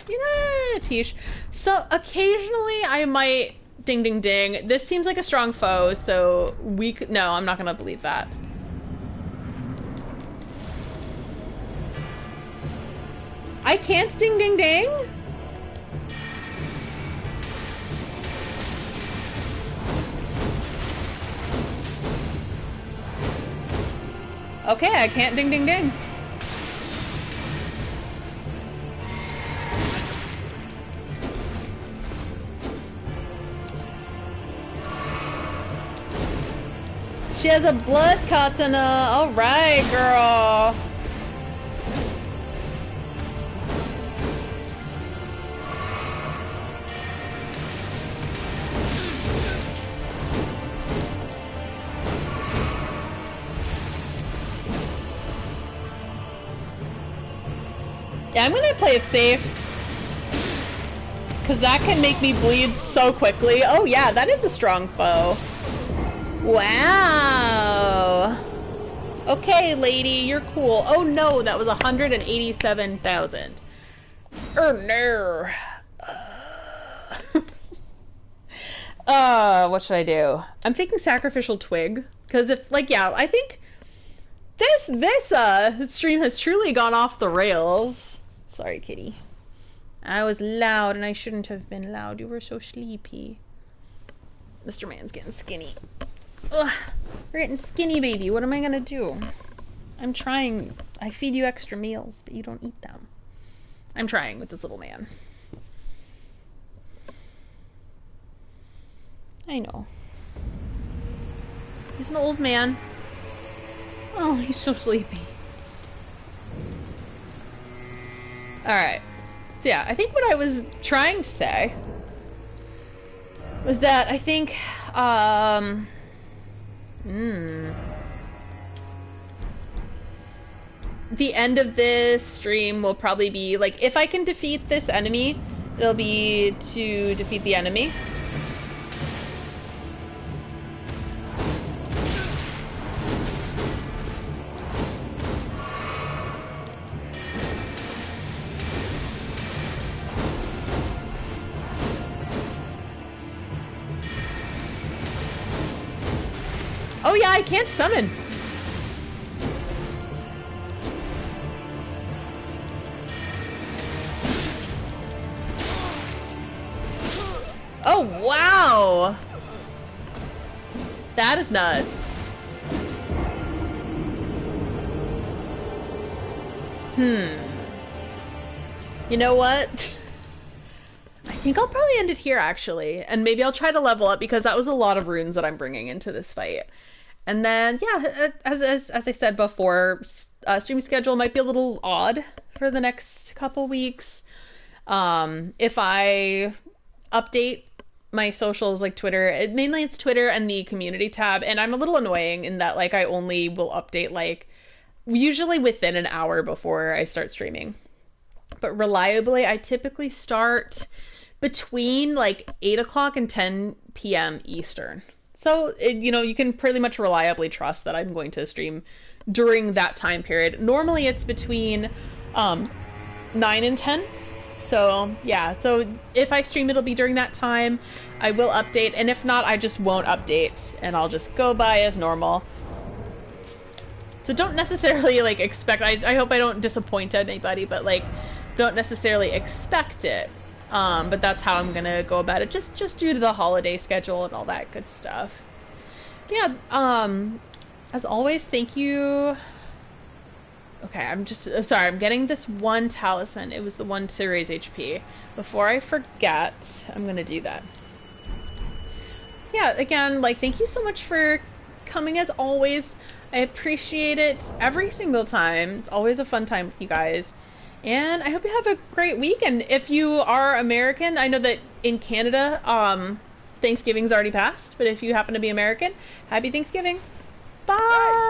You know, Tish. So, occasionally I might ding ding ding. This seems like a strong foe, so we could... No, I'm not gonna believe that. I can't ding ding ding? Okay, I can't ding ding ding. She has a blood katana. Alright, girl. Yeah, I'm gonna play it safe. Because that can make me bleed so quickly. Oh yeah, that is a strong foe. Wow. Okay, lady, you're cool. Oh no, that was 187,000. Oh no. What should I do? I'm thinking sacrificial twig. Because if, like, yeah, I think this stream has truly gone off the rails. Sorry, kitty. I was loud and I shouldn't have been loud. You were so sleepy. Mr. Man's getting skinny. Ugh, you're getting skinny, baby. What am I gonna do? I'm trying. I feed you extra meals, but you don't eat them. I'm trying with this little man. I know. He's an old man. Oh, he's so sleepy. Alright. So yeah, I think what I was trying to say was that I think, the end of this stream will probably be, like, if I can defeat this enemy, it'll be to defeat the enemy. Oh yeah, I can't summon. Oh wow! That is nuts. You know what? I think I'll probably end it here actually, and maybe I'll try to level up because that was a lot of runes that I'm bringing into this fight. And then, yeah, as I said before, stream schedule might be a little odd for the next couple weeks. If I update my socials like Twitter, mainly it's Twitter and the community tab, and I'm a little annoying in that, like, I only will update, like, usually within an hour before I start streaming. But reliably, I typically start between, like, 8 o'clock and 10 p.m. Eastern. So, you know, you can pretty much reliably trust that I'm going to stream during that time period. Normally it's between 9 and 10. So, yeah. So, if I stream, it'll be during that time. I will update. And if not, I just won't update. And I'll just go by as normal. So, don't necessarily, like, expect... I hope I don't disappoint anybody, but, like, don't necessarily expect it. But that's how I'm gonna go about it, just due to the holiday schedule and all that good stuff. But yeah, as always, thank you. Okay, I'm sorry, I'm getting this one talisman. It was the one to raise HP. Before I forget, I'm gonna do that. So yeah, again, like, thank you so much for coming as always. I appreciate it every single time. It's always a fun time with you guys. And I hope you have a great week. And if you are American, I know that in Canada, Thanksgiving's already passed. But if you happen to be American, happy Thanksgiving. Bye!